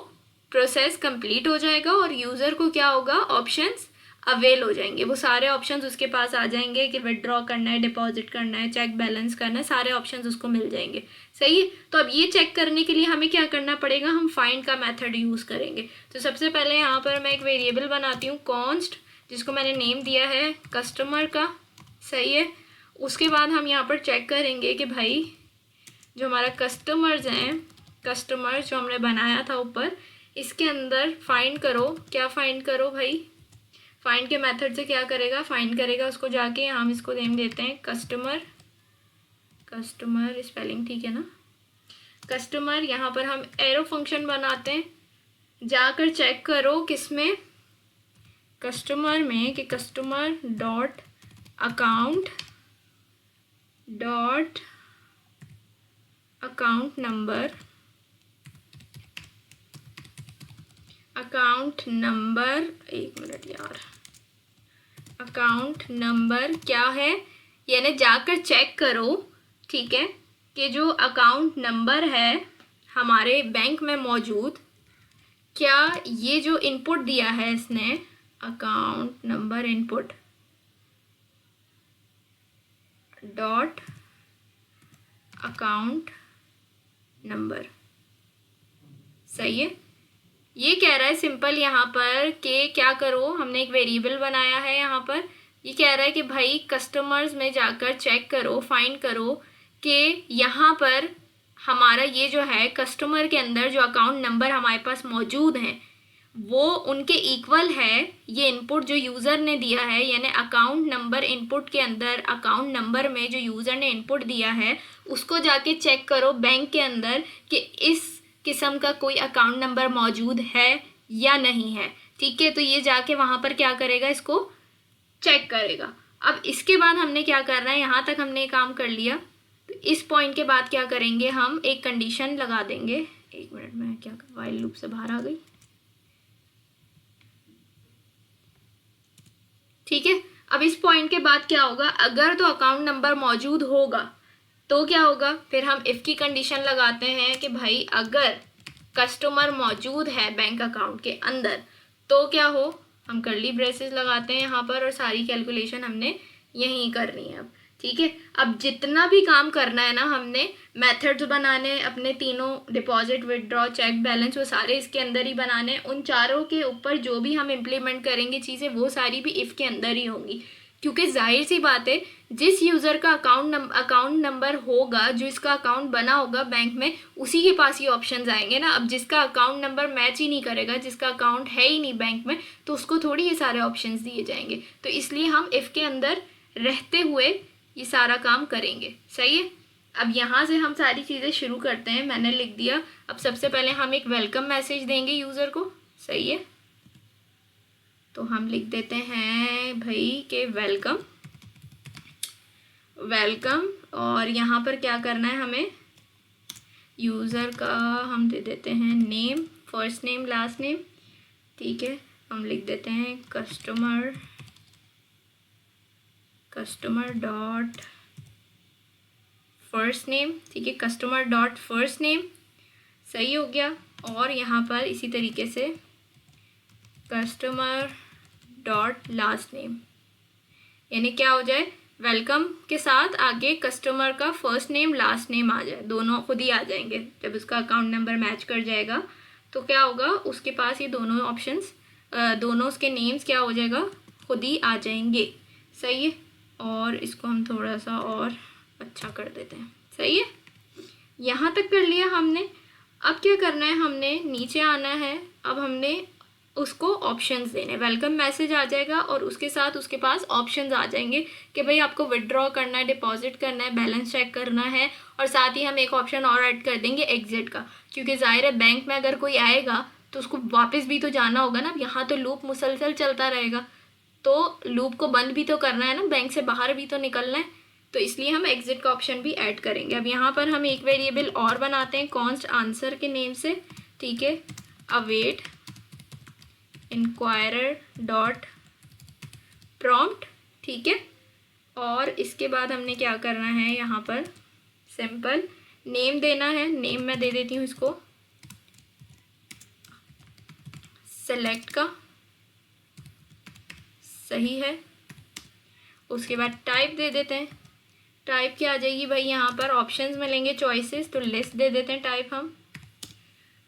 प्रोसेस कंप्लीट हो जाएगा और यूज़र को क्या होगा, ऑप्शंस अवेल हो जाएंगे। वो सारे ऑप्शंस उसके पास आ जाएंगे कि विड्रॉ करना है, डिपॉजिट करना है, चेक बैलेंस करना है, सारे ऑप्शंस उसको मिल जाएंगे। सही है। तो अब ये चेक करने के लिए हमें क्या करना पड़ेगा, हम फाइंड का मेथड यूज़ करेंगे। तो सबसे पहले यहाँ पर मैं एक वेरिएबल बनाती हूँ कॉन्स्ट, जिसको मैंने नेम दिया है कस्टमर का। सही है। उसके बाद हम यहाँ पर चेक करेंगे कि भाई जो हमारा कस्टमर्स हैं, कस्टमर जो हमने बनाया था ऊपर, इसके अंदर फाइंड करो। क्या फाइंड करो भाई, फाइंड के मेथड से क्या करेगा, फाइंड करेगा उसको जाके, हम इसको नेम देते हैं कस्टमर। कस्टमर स्पेलिंग ठीक है ना, कस्टमर। यहाँ पर हम एरो फंक्शन बनाते हैं, जाकर चेक करो किसमें, कस्टमर में, कि customer dot account dot account number, account number, एक मिनट यार, अकाउंट नंबर क्या है, यानी जाकर चेक करो। ठीक है, कि जो अकाउंट नंबर है हमारे बैंक में मौजूद, क्या ये जो इनपुट दिया है इसने, account number input dot account number. सही है। ये कह रहा है सिंपल यहाँ पर कि क्या करो, हमने एक वेरिएबल बनाया है यहाँ पर। ये कह रहा है कि भाई कस्टमर्स में जाकर चेक करो, फाइंड करो कि यहाँ पर हमारा ये जो है कस्टमर के अंदर जो अकाउंट नंबर हमारे पास मौजूद हैं वो उनके इक्वल है ये इनपुट जो यूज़र ने दिया है, यानी अकाउंट नंबर इनपुट के अंदर अकाउंट नंबर में जो यूज़र ने इनपुट दिया है उसको जाके चेक करो बैंक के अंदर कि इस किस्म का कोई अकाउंट नंबर मौजूद है या नहीं है। ठीक है, तो ये जाके वहाँ पर क्या करेगा, इसको चेक करेगा। अब इसके बाद हमने क्या करना है, यहाँ तक हमने काम कर लिया। तो इस पॉइंट के बाद क्या करेंगे, हम एक कंडीशन लगा देंगे। एक मिनट में क्या व्हाइल लूप से बाहर आ गई। ठीक है, अब इस पॉइंट के बाद क्या होगा, अगर तो अकाउंट नंबर मौजूद होगा तो क्या होगा, फिर हम इफ़ की कंडीशन लगाते हैं कि भाई अगर कस्टमर मौजूद है बैंक अकाउंट के अंदर तो क्या हो, हम कर्ली ब्रेसेस लगाते हैं यहाँ पर और सारी कैलकुलेशन हमने यहीं करनी है। अब ठीक है, अब जितना भी काम करना है ना, हमने मेथड्स बनाने अपने तीनों, डिपॉजिट, विदड्रॉ, चेक बैलेंस, वो सारे इसके अंदर ही बनाने। उन चारों के ऊपर जो भी हम इम्प्लीमेंट करेंगे चीज़ें वो सारी भी इफ़ के अंदर ही होंगी, क्योंकि जाहिर सी बात है जिस यूज़र का अकाउंट नंबर होगा, जो इसका अकाउंट बना होगा बैंक में, उसी के पास ये ऑप्शंस आएंगे ना। अब जिसका अकाउंट नंबर मैच ही नहीं करेगा, जिसका अकाउंट है ही नहीं बैंक में, तो उसको थोड़ी ये सारे ऑप्शंस दिए जाएंगे। तो इसलिए हम इफ़ के अंदर रहते हुए ये सारा काम करेंगे। सही है, अब यहाँ से हम सारी चीज़ें शुरू करते हैं। मैंने लिख दिया। अब सबसे पहले हम एक वेलकम मैसेज देंगे यूज़र को। सही है, तो हम लिख देते हैं भाई के वेलकम, और यहाँ पर क्या करना है, हमें यूज़र का हम दे देते हैं name, first name last name. ठीक है, हम लिख देते हैं कस्टमर डॉट फर्स्ट नेम। ठीक है, कस्टमर डॉट फर्स्ट नेम, सही हो गया। और यहाँ पर इसी तरीके से कस्टमर डॉट लास्ट नेम, यानी क्या हो जाए, वेलकम के साथ आगे कस्टमर का फर्स्ट नेम लास्ट नेम आ जाए, दोनों खुद ही आ जाएंगे। जब उसका अकाउंट नंबर मैच कर जाएगा तो क्या होगा, उसके पास ये दोनों ऑप्शंस, दोनों उसके नेम्स क्या हो जाएगा, खुद ही आ जाएंगे। सही है, और इसको हम थोड़ा सा और अच्छा कर देते हैं। सही है, यहाँ तक कर लिया हमने। अब क्या करना है, हमने नीचे आना है। अब हमने उसको ऑप्शंस देने, वेलकम मैसेज आ जाएगा और उसके साथ उसके पास ऑप्शंस आ जाएंगे कि भाई आपको विड्रॉ करना है, डिपॉजिट करना है, बैलेंस चेक करना है, और साथ ही हम एक ऑप्शन और ऐड कर देंगे एग्जिट का, क्योंकि जाहिर है बैंक में अगर कोई आएगा तो उसको वापस भी तो जाना होगा ना। यहाँ तो लूप मुसलसल चलता रहेगा, तो लूप को बंद भी तो करना है ना, बैंक से बाहर भी तो निकलना है, तो इसलिए हम एग्जिट का ऑप्शन भी ऐड करेंगे। अब यहाँ पर हम एक वेरिएबल और बनाते हैं कॉन्स्ट आंसर के नेम से। ठीक है, अवेट इंक्वायरर डॉट प्रॉम्प्ट। ठीक है, और इसके बाद हमने क्या करना है, यहाँ पर सिंपल नेम देना है। नेम मैं दे देती हूँ इसको सेलेक्ट का, सही है। उसके बाद टाइप दे देते हैं। टाइप क्या आ जाएगी भाई, यहाँ पर ऑप्शंस मिलेंगे, चॉइसेस, तो लिस्ट दे देते हैं टाइप हम,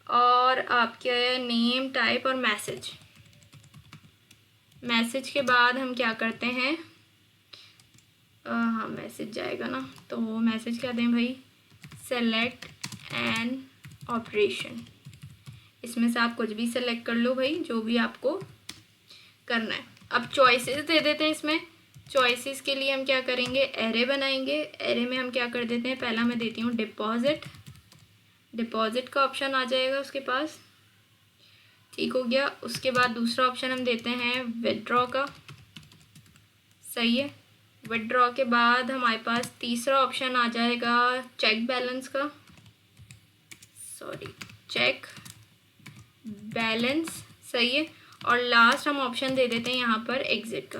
और आपके नेम, टाइप और मैसेज। मैसेज के बाद हम क्या करते हैं, हाँ मैसेज जाएगा ना, तो वो मैसेज क्या दें भाई, सेलेक्ट एन ऑपरेशन। इसमें से आप कुछ भी सेलेक्ट कर लो भाई, जो भी आपको करना है। अब चॉइसेस दे देते हैं। इसमें चॉइसेस के लिए हम क्या करेंगे, एरे बनाएंगे। एरे में हम क्या कर देते हैं, पहला मैं देती हूँ डिपॉजिट। डिपॉजिट का ऑप्शन आ जाएगा उसके पास, ठीक हो गया। उसके बाद दूसरा ऑप्शन हम देते हैं विड्रॉ का, सही है। विड्रॉ के बाद हमारे पास तीसरा ऑप्शन आ जाएगा चेक बैलेंस का, सॉरी चेक बैलेंस, सही है। और लास्ट हम ऑप्शन दे देते हैं यहाँ पर एग्जिट का,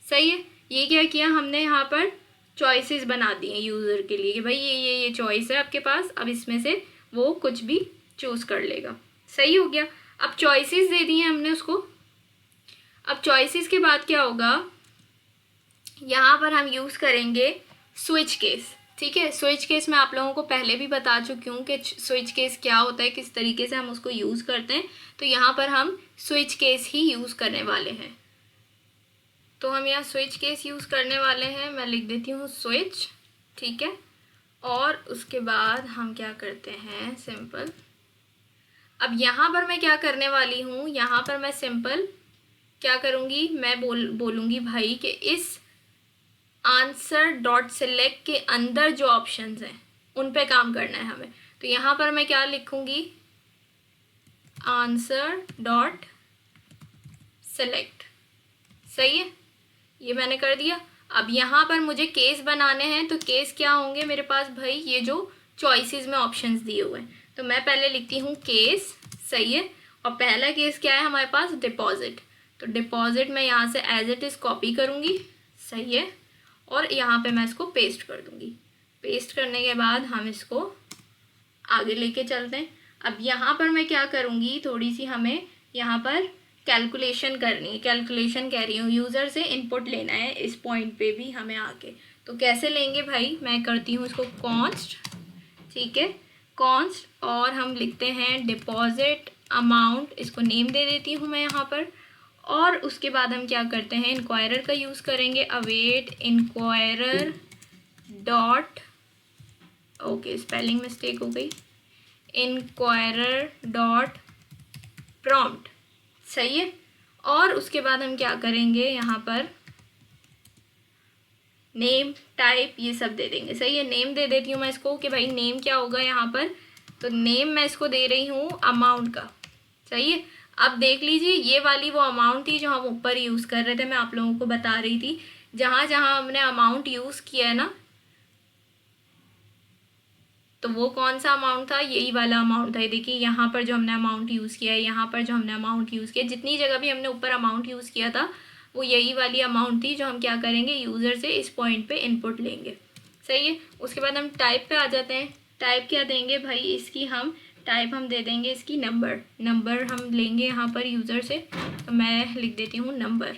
सही है। ये क्या किया हमने, यहाँ पर चॉइसेस बना दिए यूज़र के लिए कि भाई ये चॉइस है आपके पास, अब इसमें से वो कुछ भी चूज़ कर लेगा, सही हो गया। अब चॉइसेस दे दिए हमने उसको। अब चॉइसेस के बाद क्या होगा, यहाँ पर हम यूज़ करेंगे स्विच केस। ठीक है। स्विच केस मैं आप लोगों को पहले भी बता चुकी हूँ कि स्विच केस क्या होता है, किस तरीके से हम उसको यूज़ करते हैं। तो यहाँ पर हम स्विच केस ही यूज़ करने वाले हैं। तो हम यहाँ स्विच केस यूज़ करने वाले हैं। मैं लिख देती हूँ स्विच, ठीक है। और उसके बाद हम क्या करते हैं, सिंपल। अब यहाँ पर मैं क्या करने वाली हूँ, यहाँ पर मैं सिंपल क्या करूँगी, मैं बोलूँगी भाई कि इस आंसर डॉट सिलेक्ट के अंदर जो ऑप्शंस हैं उन पे काम करना है हमें। तो यहाँ पर मैं क्या लिखूँगी, आंसर डॉट सिलेक्ट। सही है, ये मैंने कर दिया। अब यहाँ पर मुझे केस बनाने हैं, तो केस क्या होंगे मेरे पास भाई, ये जो चॉइसेस में ऑप्शंस दिए हुए हैं। तो मैं पहले लिखती हूँ केस, सही है। और पहला केस क्या है हमारे पास, डिपॉजिट। तो डिपॉजिट मैं यहाँ से एज इट इज़ कॉपी करूँगी, सही है। और यहाँ पे मैं इसको पेस्ट कर दूँगी। पेस्ट करने के बाद हम इसको आगे लेके चलते हैं। अब यहाँ पर मैं क्या करूँगी, थोड़ी सी हमें यहाँ पर कैलकुलेशन करनी है। कैलकुलेशन कह रही हूँ, यूज़र से इनपुट लेना है इस पॉइंट पे भी हमें आके। तो कैसे लेंगे भाई, मैं करती हूँ इसको कॉन्स्ट, ठीक है, कॉन्स्ट। और हम लिखते हैं डिपॉजिट अमाउंट, इसको नेम दे देती हूँ मैं यहाँ पर। और उसके बाद हम क्या करते हैं, इंक्वायरर का यूज़ करेंगे, await inquirer dot, okay spelling mistake हो गई, इंक्वायरर डॉट प्रॉम्प्ट, सही है। और उसके बाद हम क्या करेंगे, यहाँ पर नेम टाइप ये सब दे देंगे, सही है। नेम दे देती हूँ मैं इसको कि भाई नेम क्या होगा यहाँ पर, तो नेम मैं इसको दे रही हूँ अमाउंट का, सही है। अब देख लीजिए, ये वाली वो अमाउंट थी जो हम ऊपर यूज़ कर रहे थे, मैं आप लोगों को बता रही थी। जहाँ जहाँ हमने अमाउंट यूज़ किया है ना, तो वो कौन सा अमाउंट था, यही वाला अमाउंट था। ये देखिए यहाँ पर जो हमने अमाउंट यूज़ किया है, यहाँ पर जो हमने अमाउंट यूज़ किया, जितनी जगह भी हमने ऊपर अमाउंट यूज़ किया था वो यही वाली अमाउंट थी जो हम क्या करेंगे, यूज़र से इस पॉइंट पे इनपुट लेंगे, सही है। उसके बाद हम टाइप पे आ जाते हैं। टाइप क्या देंगे भाई, इसकी हम टाइप हम दे देंगे इसकी नंबर। नंबर हम लेंगे यहाँ पर यूज़र से, तो मैं लिख देती हूँ नंबर,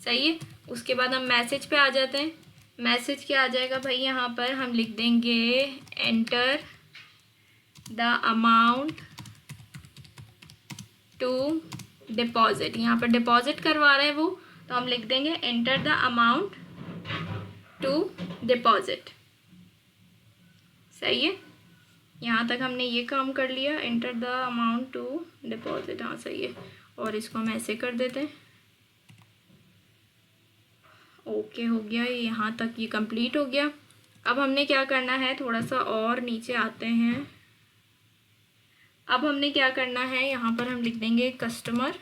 सही है। उसके बाद हम मैसेज पे आ जाते हैं। मैसेज क्या आ जाएगा भाई, यहाँ पर हम लिख देंगे enter the amount to deposit. यहाँ पर डिपॉजिट करवा रहे हैं वो, तो हम लिख देंगे enter the amount to deposit, सही है। यहाँ तक हमने ये काम कर लिया, enter the amount to deposit, हाँ सही है। और इसको हम ऐसे कर देते हैं, ओके हो गया, यहाँ तक ये कंप्लीट हो गया। अब हमने क्या करना है, थोड़ा सा और नीचे आते हैं। अब हमने क्या करना है, यहाँ पर हम लिख देंगे customer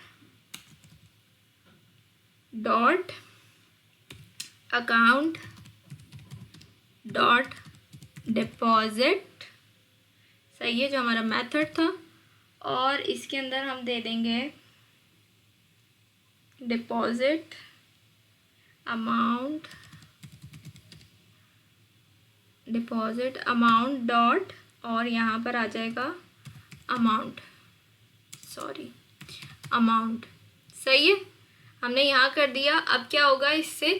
dot account dot deposit, सही है, जो हमारा मेथड था। और इसके अंदर हम दे देंगे deposit amount, deposit amount dot, और यहाँ पर आ जाएगा अमाउंट, सॉरी अमाउंट, सही है। हमने यहाँ कर दिया। अब क्या होगा इससे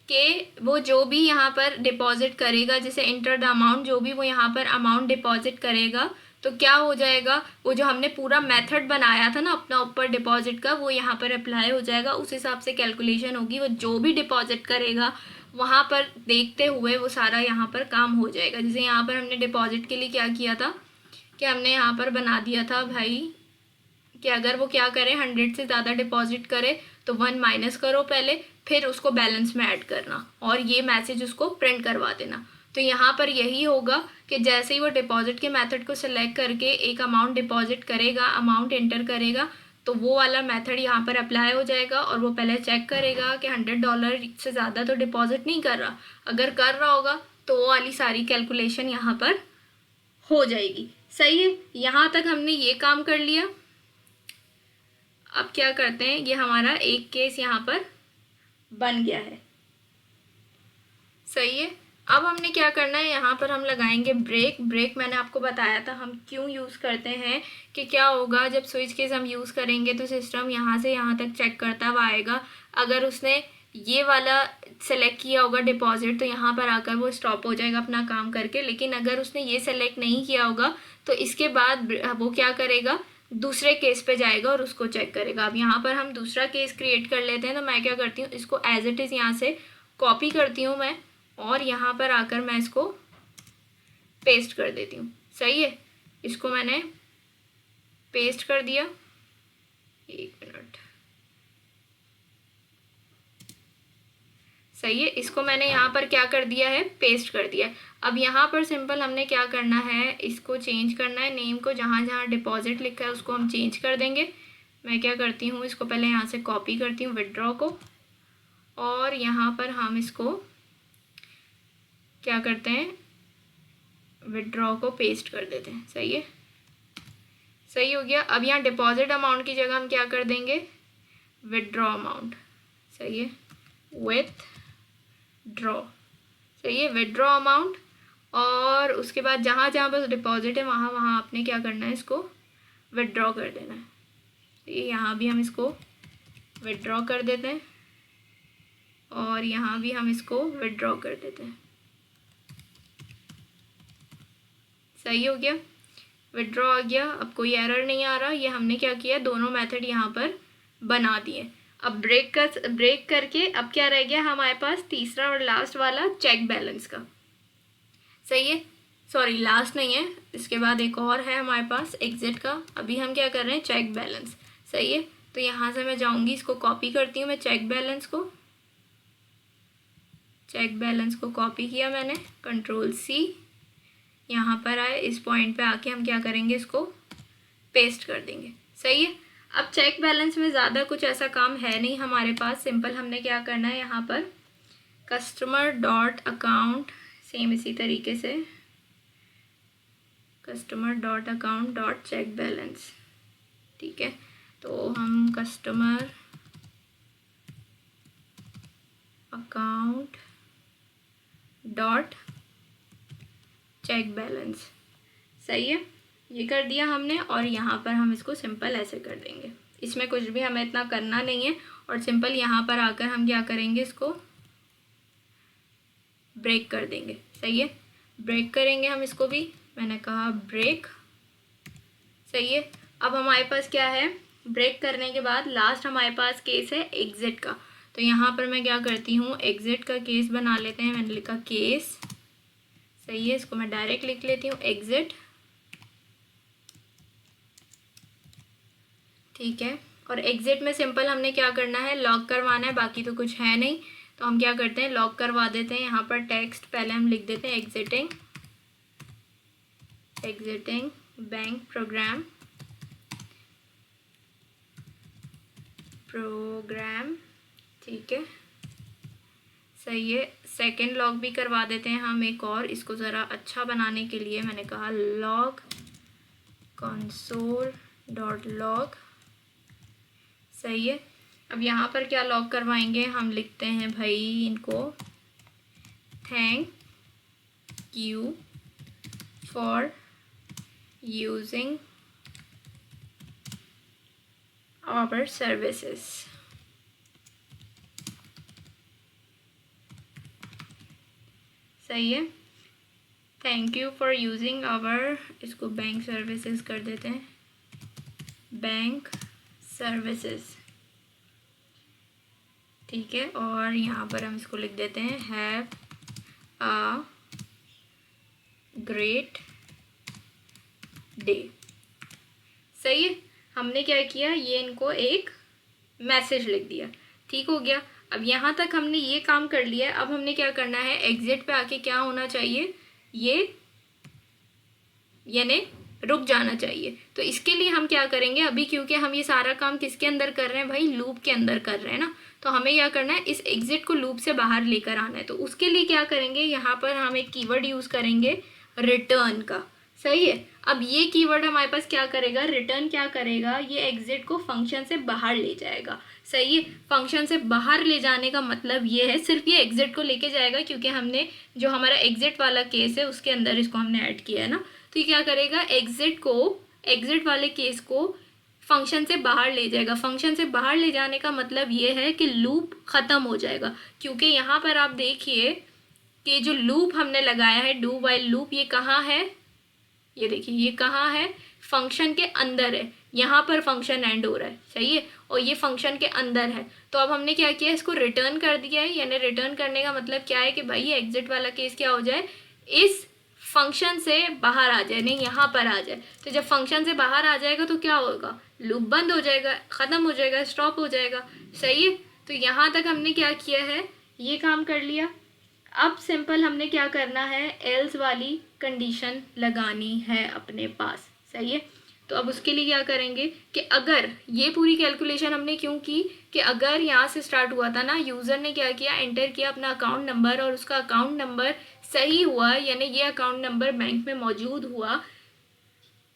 कि वो जो भी यहाँ पर डिपॉजिट करेगा, जैसे इंटर द अमाउंट, जो भी वो यहाँ पर अमाउंट डिपॉजिट करेगा, तो क्या हो जाएगा, वो जो हमने पूरा मेथड बनाया था ना अपना ऊपर डिपॉजिट का, वो यहाँ पर अप्लाई हो जाएगा। उस हिसाब से कैलकुलेशन होगी, वो जो भी डिपॉजिट करेगा वहाँ पर देखते हुए वो सारा यहाँ पर काम हो जाएगा। जैसे यहाँ पर हमने डिपॉजिट के लिए क्या किया था कि हमने यहाँ पर बना दिया था भाई कि अगर वो क्या करे, 100 से ज़्यादा डिपॉजिट करे तो 1 माइनस करो पहले, फिर उसको बैलेंस में ऐड करना और ये मैसेज उसको प्रिंट करवा देना। तो यहाँ पर यही होगा कि जैसे ही वो डिपॉजिट के मेथड को सिलेक्ट करके एक अमाउंट डिपॉजिट करेगा, अमाउंट एंटर करेगा, तो वो वाला मेथड यहाँ पर अप्लाई हो जाएगा और वो पहले चेक करेगा कि $100 से ज़्यादा तो डिपॉजिट नहीं कर रहा। अगर कर रहा होगा तो वो वाली सारी कैलकुलेशन यहाँ पर हो जाएगी, सही है। यहाँ तक हमने ये काम कर लिया। अब क्या करते हैं, ये हमारा एक केस यहाँ पर बन गया है, सही है। अब हमने क्या करना है, यहाँ पर हम लगाएंगे ब्रेक। ब्रेक मैंने आपको बताया था हम क्यों यूज़ करते हैं, कि क्या होगा जब स्विच केस हम यूज़ करेंगे तो सिस्टम यहाँ से यहाँ तक चेक करता हुआ आएगा। अगर उसने ये वाला सेलेक्ट किया होगा डिपॉजिट, तो यहाँ पर आकर वो स्टॉप हो जाएगा अपना काम करके। लेकिन अगर उसने ये सेलेक्ट नहीं किया होगा तो इसके बाद वो क्या करेगा, दूसरे केस पे जाएगा और उसको चेक करेगा। अब यहाँ पर हम दूसरा केस क्रिएट कर लेते हैं। तो मैं क्या करती हूँ, इसको एज इट इज़ यहाँ से कॉपी करती हूँ मैं, और यहाँ पर आकर मैं इसको पेस्ट कर देती हूँ। सही है, इसको मैंने पेस्ट कर दिया। एक मिनट, सही है, इसको मैंने यहाँ पर क्या कर दिया है, पेस्ट कर दिया। अब यहाँ पर सिंपल हमने क्या करना है, इसको चेंज करना है, नेम को जहाँ जहाँ डिपॉजिट लिखा है उसको हम चेंज कर देंगे। मैं क्या करती हूँ, इसको पहले यहाँ से कॉपी करती हूँ विड्रॉ को, और यहाँ पर हम इसको क्या करते हैं, विड्रॉ को पेस्ट कर देते हैं। सही है, सही हो गया। अब यहाँ डिपॉजिट अमाउंट की जगह हम क्या कर देंगे, विड्रॉ अमाउंट। सही है, विथ ड्रॉ। सही है, विड्रॉ अमाउंट, और उसके बाद जहाँ जहाँ बस डिपॉजिट है वहाँ वहाँ आपने क्या करना है, इसको विड्रॉ कर देना है। तो ये यहाँ भी हम इसको विड्रॉ कर देते हैं, और यहाँ भी हम इसको विड्रॉ कर देते हैं। सही हो गया, विड्रॉ आ गया। अब कोई एरर नहीं आ रहा। ये हमने क्या किया, दोनों मेथड यहाँ पर बना दिए। अब ब्रेक करके अब क्या रह गया हमारे पास, तीसरा और लास्ट वाला चेक बैलेंस का। सही है, सॉरी लास्ट नहीं है, इसके बाद एक और है हमारे पास एग्जिट का। अभी हम क्या कर रहे हैं, चेक बैलेंस। सही है, तो यहाँ से मैं जाऊँगी, इसको कॉपी करती हूँ मैं, चेक बैलेंस को कॉपी किया मैंने, Ctrl+C, यहाँ पर आए, इस पॉइंट पे आके हम क्या करेंगे, इसको पेस्ट कर देंगे। सही है, अब चेक बैलेंस में ज़्यादा कुछ ऐसा काम है नहीं हमारे पास। सिंपल हमने क्या करना है, यहाँ पर कस्टमर डॉट अकाउंट, सेम इसी तरीके से customer dot account dot check balance. ठीक है, तो हम customer account dot check balance. सही है, ये कर दिया हमने, और यहाँ पर हम इसको सिंपल ऐसे कर देंगे। इसमें कुछ भी हमें इतना करना नहीं है, और सिंपल यहाँ पर आकर हम क्या करेंगे, इसको ब्रेक कर देंगे। सही है, ब्रेक करेंगे हम इसको भी, मैंने कहा ब्रेक। सही है, अब हमारे पास क्या है, ब्रेक करने के बाद लास्ट हमारे पास केस है एग्जिट का। तो यहाँ पर मैं क्या करती हूँ, एग्जिट का केस बना लेते हैं। मैंने लिखा केस। सही है, इसको मैं डायरेक्ट लिख लेती हूँ एग्जिट। ठीक है, और एग्जिट में सिंपल हमने क्या करना है, लॉक करवाना है, बाकी तो कुछ है नहीं। तो हम क्या करते हैं, लॉक करवा देते हैं। यहाँ पर टेक्स्ट पहले हम लिख देते हैं एग्जिटिंग बैंक प्रोग्राम। ठीक है, सही है। सेकेंड लॉग भी करवा देते हैं हम एक और, इसको ज़रा अच्छा बनाने के लिए मैंने कहा लॉग console.log। सही है, अब यहाँ पर क्या लॉग करवाएंगे, हम लिखते हैं भाई इनको, thank you for using our services. सही है, thank you for using our, इसको बैंक सर्विसेज कर देते हैं, बैंक सर्विसेज। ठीक है, और यहाँ पर हम इसको लिख देते हैं हैव अ ग्रेट डे। सही है, हमने क्या किया, ये इनको एक मैसेज लिख दिया। ठीक हो गया, अब यहाँ तक हमने ये काम कर लिया। अब हमने क्या करना है, एग्जिट पे आके क्या होना चाहिए, ये यानी रुक जाना चाहिए। तो इसके लिए हम क्या करेंगे, अभी क्योंकि हम ये सारा काम किसके अंदर कर रहे हैं भाई, लूप के अंदर कर रहे हैं ना, तो हमें क्या करना है, इस एग्जिट को लूप से बाहर लेकर आना है। तो उसके लिए क्या करेंगे, यहाँ पर हम एक कीवर्ड यूज़ करेंगे रिटर्न का। सही है, अब ये कीवर्ड हमारे पास क्या करेगा, रिटर्न क्या करेगा, ये एग्जिट को फंक्शन से बाहर ले जाएगा। सही है, फंक्शन से बाहर ले जाने का मतलब ये है, सिर्फ ये एग्जिट को लेके जाएगा, क्योंकि हमने जो हमारा एग्जिट वाला केस है उसके अंदर इसको हमने ऐड किया है ना। तो ये क्या करेगा, एग्जिट वाले केस को फंक्शन से बाहर ले जाएगा। फंक्शन से बाहर ले जाने का मतलब ये है कि लूप ख़त्म हो जाएगा, क्योंकि यहाँ पर आप देखिए कि जो लूप हमने लगाया है डू वाइल लूप, ये कहाँ है, ये देखिए ये कहाँ है, फंक्शन के अंदर है। यहाँ पर फंक्शन एंड हो रहा है, सही है, और ये फंक्शन के अंदर है। तो अब हमने क्या किया, इसको रिटर्न कर दिया है। यानी रिटर्न करने का मतलब क्या है कि भाई ये एग्जिट वाला केस क्या हो जाए, इस फंक्शन से बाहर आ जाए, नहीं यहाँ पर आ जाए। तो जब फंक्शन से बाहर आ जाएगा तो क्या होगा, लूप बंद हो जाएगा, ख़त्म हो जाएगा, स्टॉप हो जाएगा, सही है। तो यहाँ तक हमने क्या किया है, ये काम कर लिया। अब सिंपल हमने क्या करना है, एल्स वाली कंडीशन लगानी है अपने पास, सही है। तो अब उसके लिए क्या करेंगे कि अगर ये पूरी कैलकुलेशन हमने क्यों की कि अगर यहाँ से स्टार्ट हुआ था ना, यूज़र ने क्या किया, एंटर किया अपना अकाउंट नंबर और उसका अकाउंट नंबर सही हुआ, यानी ये अकाउंट नंबर बैंक में मौजूद हुआ,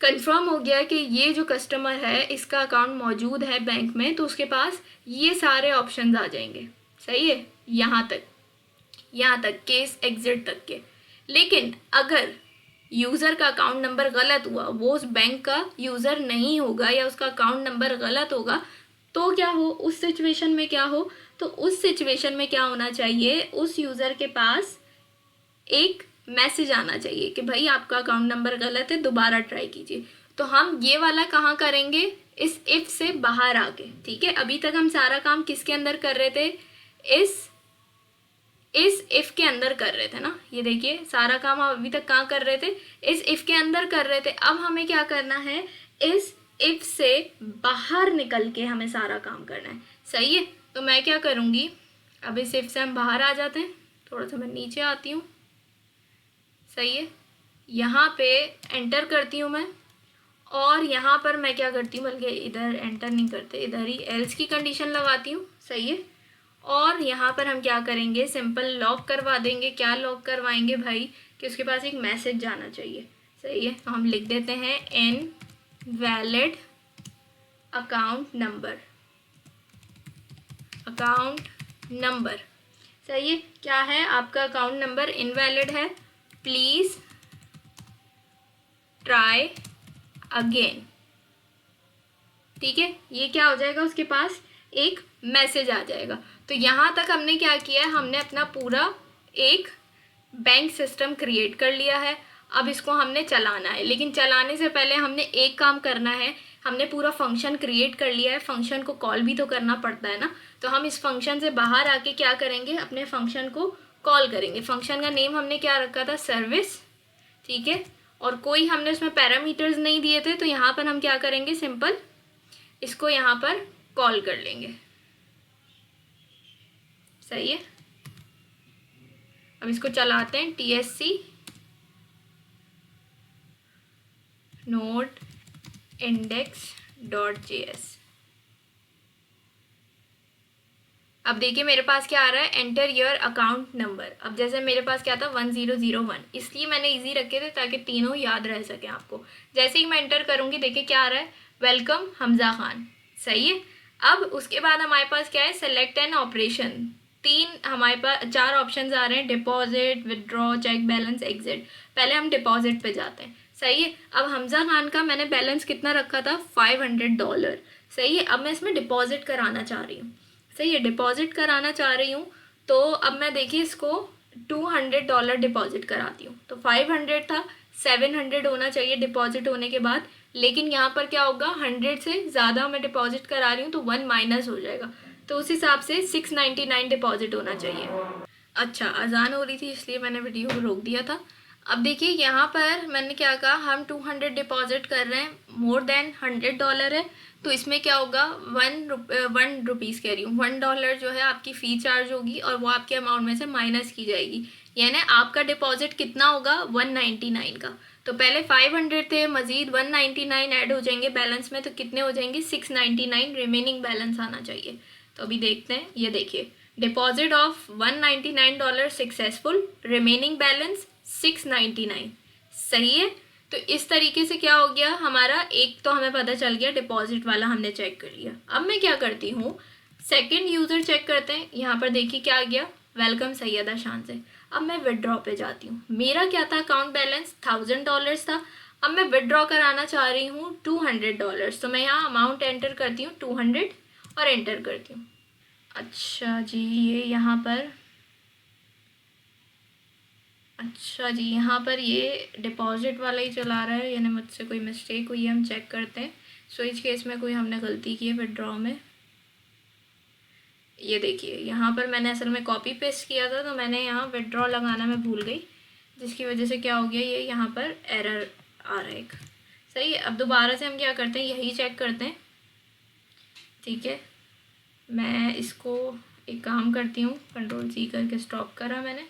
कंफर्म हो गया कि ये जो कस्टमर है इसका अकाउंट मौजूद है बैंक में, तो उसके पास ये सारे ऑप्शंस आ जाएंगे, सही है, यहाँ तक केस एग्जिट तक के। लेकिन अगर यूज़र का अकाउंट नंबर गलत हुआ, वो उस बैंक का यूज़र नहीं होगा या उसका अकाउंट नंबर गलत होगा, तो क्या हो उस सिचुएशन में, क्या हो, तो उस सिचुएशन में क्या होना चाहिए, उस यूज़र के पास एक मैसेज आना चाहिए कि भाई आपका अकाउंट नंबर गलत है, दोबारा ट्राई कीजिए। तो हम ये वाला कहाँ करेंगे, इस इफ़ से बाहर आके, ठीक है। अभी तक हम सारा काम किसके अंदर कर रहे थे, इस इफ़ के अंदर कर रहे थे ना, ये देखिए सारा काम हम अभी तक कहाँ कर रहे थे, इस इफ़ के अंदर कर रहे थे। अब हमें क्या करना है, इस इफ़ से बाहर निकल के हमें सारा काम करना है, सही है। तो मैं क्या करूँगी, अब इस इफ़ से हम बाहर आ जाते हैं, थोड़ा सा मैं नीचे आती हूँ, सही है, यहाँ पे एंटर करती हूँ मैं, और यहाँ पर मैं क्या करती हूँ, बल्कि इधर एंटर नहीं करते, इधर ही एल्स की कंडीशन लगाती हूँ, सही है। और यहाँ पर हम क्या करेंगे, सिंपल लॉक करवा देंगे। क्या लॉक करवाएंगे भाई, कि उसके पास एक मैसेज जाना चाहिए, सही है। तो हम लिख देते हैं इनवैलिड अकाउंट नंबर, सही है। क्या है, आपका अकाउंट नंबर इनवैलिड है, प्लीज़ ट्राई अगेन, ठीक है। ये क्या हो जाएगा, उसके पास एक मैसेज आ जाएगा। तो यहाँ तक हमने क्या किया है, हमने अपना पूरा एक बैंक सिस्टम क्रिएट कर लिया है। अब इसको हमने चलाना है, लेकिन चलाने से पहले हमने एक काम करना है, हमने पूरा फंक्शन क्रिएट कर लिया है, फंक्शन को कॉल भी तो करना पड़ता है ना। तो हम इस फंक्शन से बाहर आके क्या करेंगे, अपने फंक्शन को कॉल करेंगे। फंक्शन का नेम हमने क्या रखा था, सर्विस, ठीक है। और कोई हमने उसमें पैरामीटर्स नहीं दिए थे, तो यहाँ पर हम क्या करेंगे, सिंपल इसको यहाँ पर कॉल कर लेंगे, सही है। अब इसको चलाते हैं, TSC node index.js। अब देखिए मेरे पास क्या आ रहा है, एंटर योर अकाउंट नंबर। अब जैसे मेरे पास क्या था 1001, इसलिए मैंने इजी रखे थे ताकि तीनों याद रह सके आपको। जैसे ही मैं एंटर करूँगी, देखिए क्या आ रहा है, वेलकम हमजा खान, सही है। अब उसके बाद हमारे पास क्या है, सेलेक्ट एन ऑपरेशन, हमारे पास 4 ऑप्शन आ रहे हैं, deposit, withdraw, check balance, exit. पहले हम डिपॉजिट पे जाते हैं, सही है। अब हमजा खान का मैंने बैलेंस कितना रखा था, $500, सही है। अब मैं इसमें डिपॉजिट कराना चाह रही हूँ, सही है, डिपॉजिट कराना चाह रही हूँ। तो अब मैं देखिए इसको $200 डिपॉजिट कराती हूँ। तो 500 था, 700 होना चाहिए डिपॉजिट होने के बाद, लेकिन यहाँ पर क्या होगा, 100 से ज़्यादा मैं डिपॉजिट करा रही हूँ तो 1 माइनस हो जाएगा। तो उस हिसाब से 699 डिपॉजिट होना चाहिए। अच्छा, अजान हो रही थी इसलिए मैंने वीडियो को रोक दिया था। अब देखिए यहाँ पर मैंने क्या कहा, हम 200 डिपॉजिट कर रहे हैं, मोर देन $100 है, तो इसमें क्या होगा, 1 रुपीज़ कह रही हूँ, $1 जो है आपकी फ़ी चार्ज होगी और वो आपके अमाउंट में से माइनस की जाएगी। यानी आपका डिपॉजिट कितना होगा, 199 का। तो पहले 500 थे, मज़ीद 199 ऐड हो जाएंगे बैलेंस में, तो कितने हो जाएंगे, 699 रिमेनिंग बैलेंस आना चाहिए। तो अभी देखते हैं, ये देखिए, deposit of $199 successful, remaining balance 699, सही है। तो इस तरीके से क्या हो गया हमारा, एक तो हमें पता चल गया डिपॉजिट वाला हमने चेक कर लिया। अब मैं क्या करती हूँ, सेकंड यूज़र चेक करते हैं। यहाँ पर देखिए क्या आ गया, वेलकम सैयदा शान से। अब मैं विड्रॉ पे जाती हूँ, मेरा क्या था, अकाउंट बैलेंस $1000 था। अब मैं विड्रॉ कराना चाह रही हूँ $200, तो मैं यहाँ अमाउंट एंटर करती हूँ 200 और एंटर करती हूँ। अच्छा जी, ये यहाँ पर, अच्छा जी, यहाँ पर ये डिपॉजिट वाला ही चला रहा है, यानी मुझसे कोई मिस्टेक हुई है। हम चेक करते हैं स्विच केस में कोई हमने गलती की है विड्रॉ में। ये देखिए यहाँ पर मैंने असल में कॉपी पेस्ट किया था, तो मैंने यहाँ विड्रॉ लगाना मैं भूल गई, जिसकी वजह से क्या हो गया, ये यहाँ पर एरर आ रहा है एक। सही है, अब दोबारा से हम क्या करते हैं, यही चेक करते हैं। ठीक है, मैं इसको एक काम करती हूँ, Ctrl+C करके स्टॉप करा मैंने,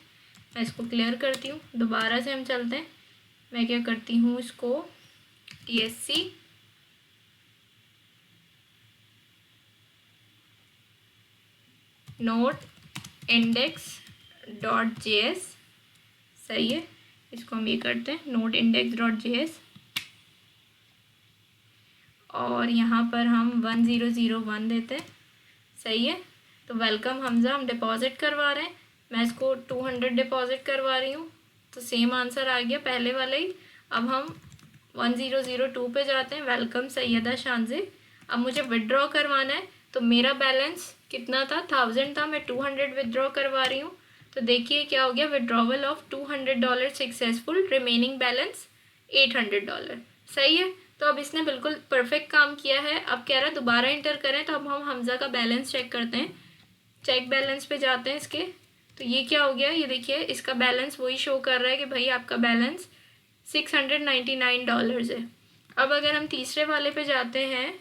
मैं इसको क्लियर करती हूँ। दोबारा से हम चलते हैं, मैं क्या करती हूँ, इसको TSC नोट index.js, सही है, इसको हम ये करते हैं नोट index.js, और यहाँ पर हम 1001 देते हैं। सही है, तो वेलकम हमज़ा हम डिपॉजिट करवा रहे हैं, मैं इसको 200 डिपॉजिट करवा रही हूँ, तो सेम आंसर आ गया पहले वाला ही। अब हम 1002 पे जाते हैं, वेलकम सैयदा शानज़े। अब मुझे विड्रॉ करवाना है, तो मेरा बैलेंस कितना था, 1000 था, मैं 200 विड्रॉ करवा रही हूँ। तो देखिए क्या हो गया, withdrawal of $200 successful, remaining balance $800। सही है, तो अब इसने बिल्कुल परफेक्ट काम किया है। अब कह रहा है दोबारा इंटर करें, तो अब हम हमज़ा का बैलेंस चेक करते हैं। चेक बैलेंस पे जाते हैं इसके, तो ये क्या हो गया, ये देखिए इसका बैलेंस वही शो कर रहा है कि भाई आपका बैलेंस $699 है। अब अगर हम तीसरे वाले पे जाते हैं,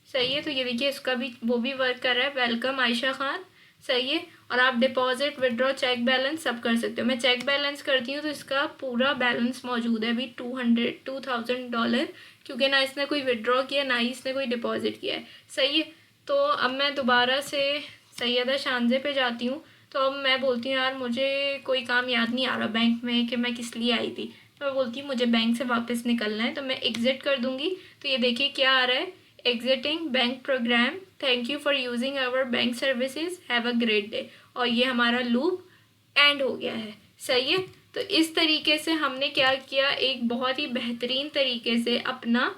सही है, तो ये देखिए इसका भी वो भी वर्क कर रहा है, वेलकम आयशा खान। सही है, और आप डिपॉजिट विड्रॉ चेक बैलेंस सब कर सकते हो। मैं चेक बैलेंस करती हूँ तो इसका पूरा बैलेंस मौजूद है अभी $2000, क्योंकि ना इसने कोई विड्रॉ किया ना ही इसने कोई डिपॉजिट किया है। सही है, तो अब मैं दोबारा से सैयदा शानज़े पे जाती हूँ, तो अब मैं बोलती हूँ यार मुझे कोई काम याद नहीं आ रहा बैंक में कि मैं किस लिए आई थी, तो मैं बोलती हूँ मुझे बैंक से वापस निकलना है, तो मैं एग्ज़िट कर दूँगी। तो ये देखिए क्या आ रहा है, exiting bank program, thank you for using our bank services, have a great day, और ये हमारा लूप एंड हो गया है। सही है, तो इस तरीके से हमने क्या किया, एक बहुत ही बेहतरीन तरीके से अपना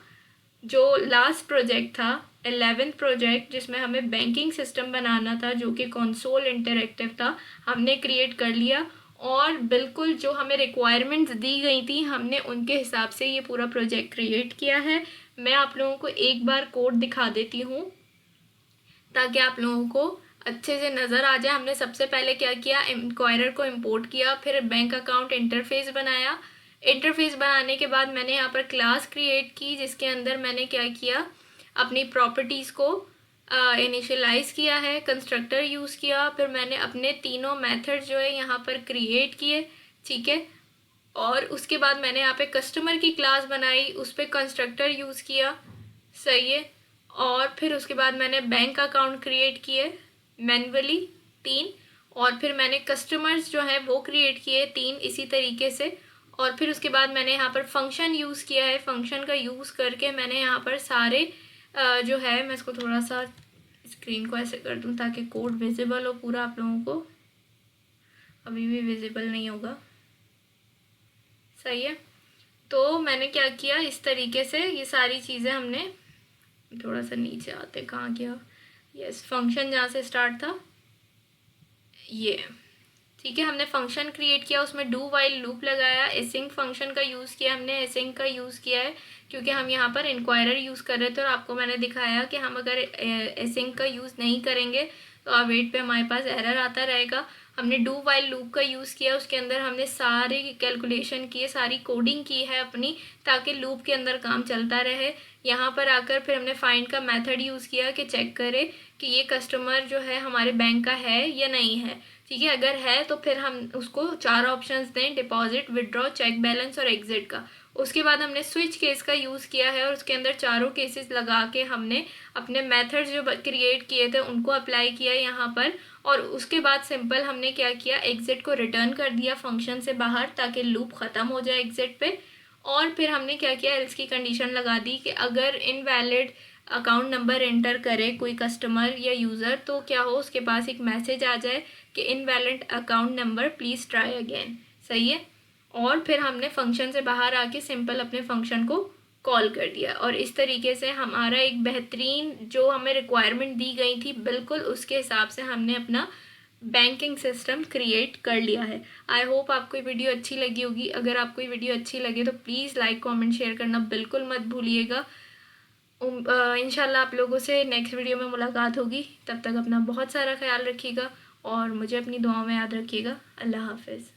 जो लास्ट प्रोजेक्ट था 11th प्रोजेक्ट, जिसमें हमें बैंकिंग सिस्टम बनाना था जो कि कंसोल इंटरैक्टिव था, हमने क्रिएट कर लिया। और बिल्कुल जो हमें रिक्वायरमेंट्स दी गई थी हमने उनके हिसाब से ये पूरा प्रोजेक्ट क्रिएट किया है। मैं आप लोगों को एक बार कोड दिखा देती हूँ ताकि आप लोगों को अच्छे से नज़र आ जाए। हमने सबसे पहले क्या किया, इंक्वायरर को इंपोर्ट किया, फिर बैंक अकाउंट इंटरफेस बनाया। इंटरफेस बनाने के बाद मैंने यहाँ पर क्लास क्रिएट की, जिसके अंदर मैंने क्या किया, अपनी प्रॉपर्टीज़ को इनिशियलाइज़ किया है, कंस्ट्रक्टर यूज़ किया, फिर मैंने अपने तीनों मेथड जो है यहाँ पर क्रिएट किए। ठीक है, और उसके बाद मैंने यहाँ पे कस्टमर की क्लास बनाई, उस पर कंस्ट्रक्टर यूज़ किया। सही है, और फिर उसके बाद मैंने बैंक अकाउंट क्रिएट किए मैन्युअली 3, और फिर मैंने कस्टमर्स जो है वो क्रिएट किए 3 इसी तरीके से। और फिर उसके बाद मैंने यहाँ पर फंक्शन यूज़ किया है, फंक्शन का यूज़ करके मैंने यहाँ पर सारे जो है, मैं इसको थोड़ा सा स्क्रीन को ऐसे कर दूँ ताकि कोड विजिबल हो पूरा आप लोगों को, अभी भी विजिबल नहीं होगा। सही है, तो मैंने क्या किया, इस तरीके से ये सारी चीज़ें हमने, थोड़ा सा नीचे आते, कहाँ गया, यस, फंक्शन जहाँ से स्टार्ट था ये, ठीक है, हमने फंक्शन क्रिएट किया, उसमें डू वाइल लूप लगाया, एसिंग फंक्शन का यूज़ किया, हमने एसिंग का यूज़ किया है क्योंकि हम यहाँ पर इंक्वायरर यूज़ कर रहे थे, और आपको मैंने दिखाया कि हम अगर एसिंग का यूज़ नहीं करेंगे तो अवेट पे हमारे पास एरर आता रहेगा। हमने डू वाइल लूप का यूज़ किया, उसके अंदर हमने सारी कैलकुलेशन की, सारी कोडिंग की है अपनी, ताकि लूप के अंदर काम चलता रहे। यहाँ पर आकर फिर हमने फाइंड का मेथड यूज़ किया कि चेक करे कि ये कस्टमर जो है हमारे बैंक का है या नहीं है। ठीक है, अगर है तो फिर हम उसको 4 ऑप्शंस दें, डिपॉजिट, विड्रॉ, चेक बैलेंस और एग्जिट का। उसके बाद हमने स्विच केस का यूज़ किया है, और उसके अंदर चारों केसेस लगा के हमने अपने मेथड्स जो क्रिएट किए थे उनको अप्लाई किया यहाँ पर। और उसके बाद सिंपल हमने क्या किया, एग्जिट को रिटर्न कर दिया फंक्शन से बाहर ताकि लूप ख़त्म हो जाए एग्जिट पे। और फिर हमने क्या किया, एल्स की कंडीशन लगा दी कि अगर इनवैलिड अकाउंट नंबर एंटर करे कोई कस्टमर या यूज़र, तो क्या हो, उसके पास एक मैसेज आ जाए कि invalid account number please try again. सही है, और फिर हमने फंक्शन से बाहर आके सिंपल अपने फंक्शन को कॉल कर दिया। और इस तरीके से हमारा एक बेहतरीन जो हमें रिक्वायरमेंट दी गई थी बिल्कुल उसके हिसाब से हमने अपना बैंकिंग सिस्टम क्रिएट कर लिया है। आई होप आपको ये वीडियो अच्छी लगी होगी। अगर आपको ये वीडियो अच्छी लगे तो प्लीज़ लाइक कमेंट शेयर करना बिल्कुल मत भूलिएगा। इंशाल्लाह आप लोगों से नेक्स्ट वीडियो में मुलाकात होगी। तब तक अपना बहुत सारा ख्याल रखिएगा और मुझे अपनी दुआओं में याद रखिएगा। अल्लाह हाफिज़।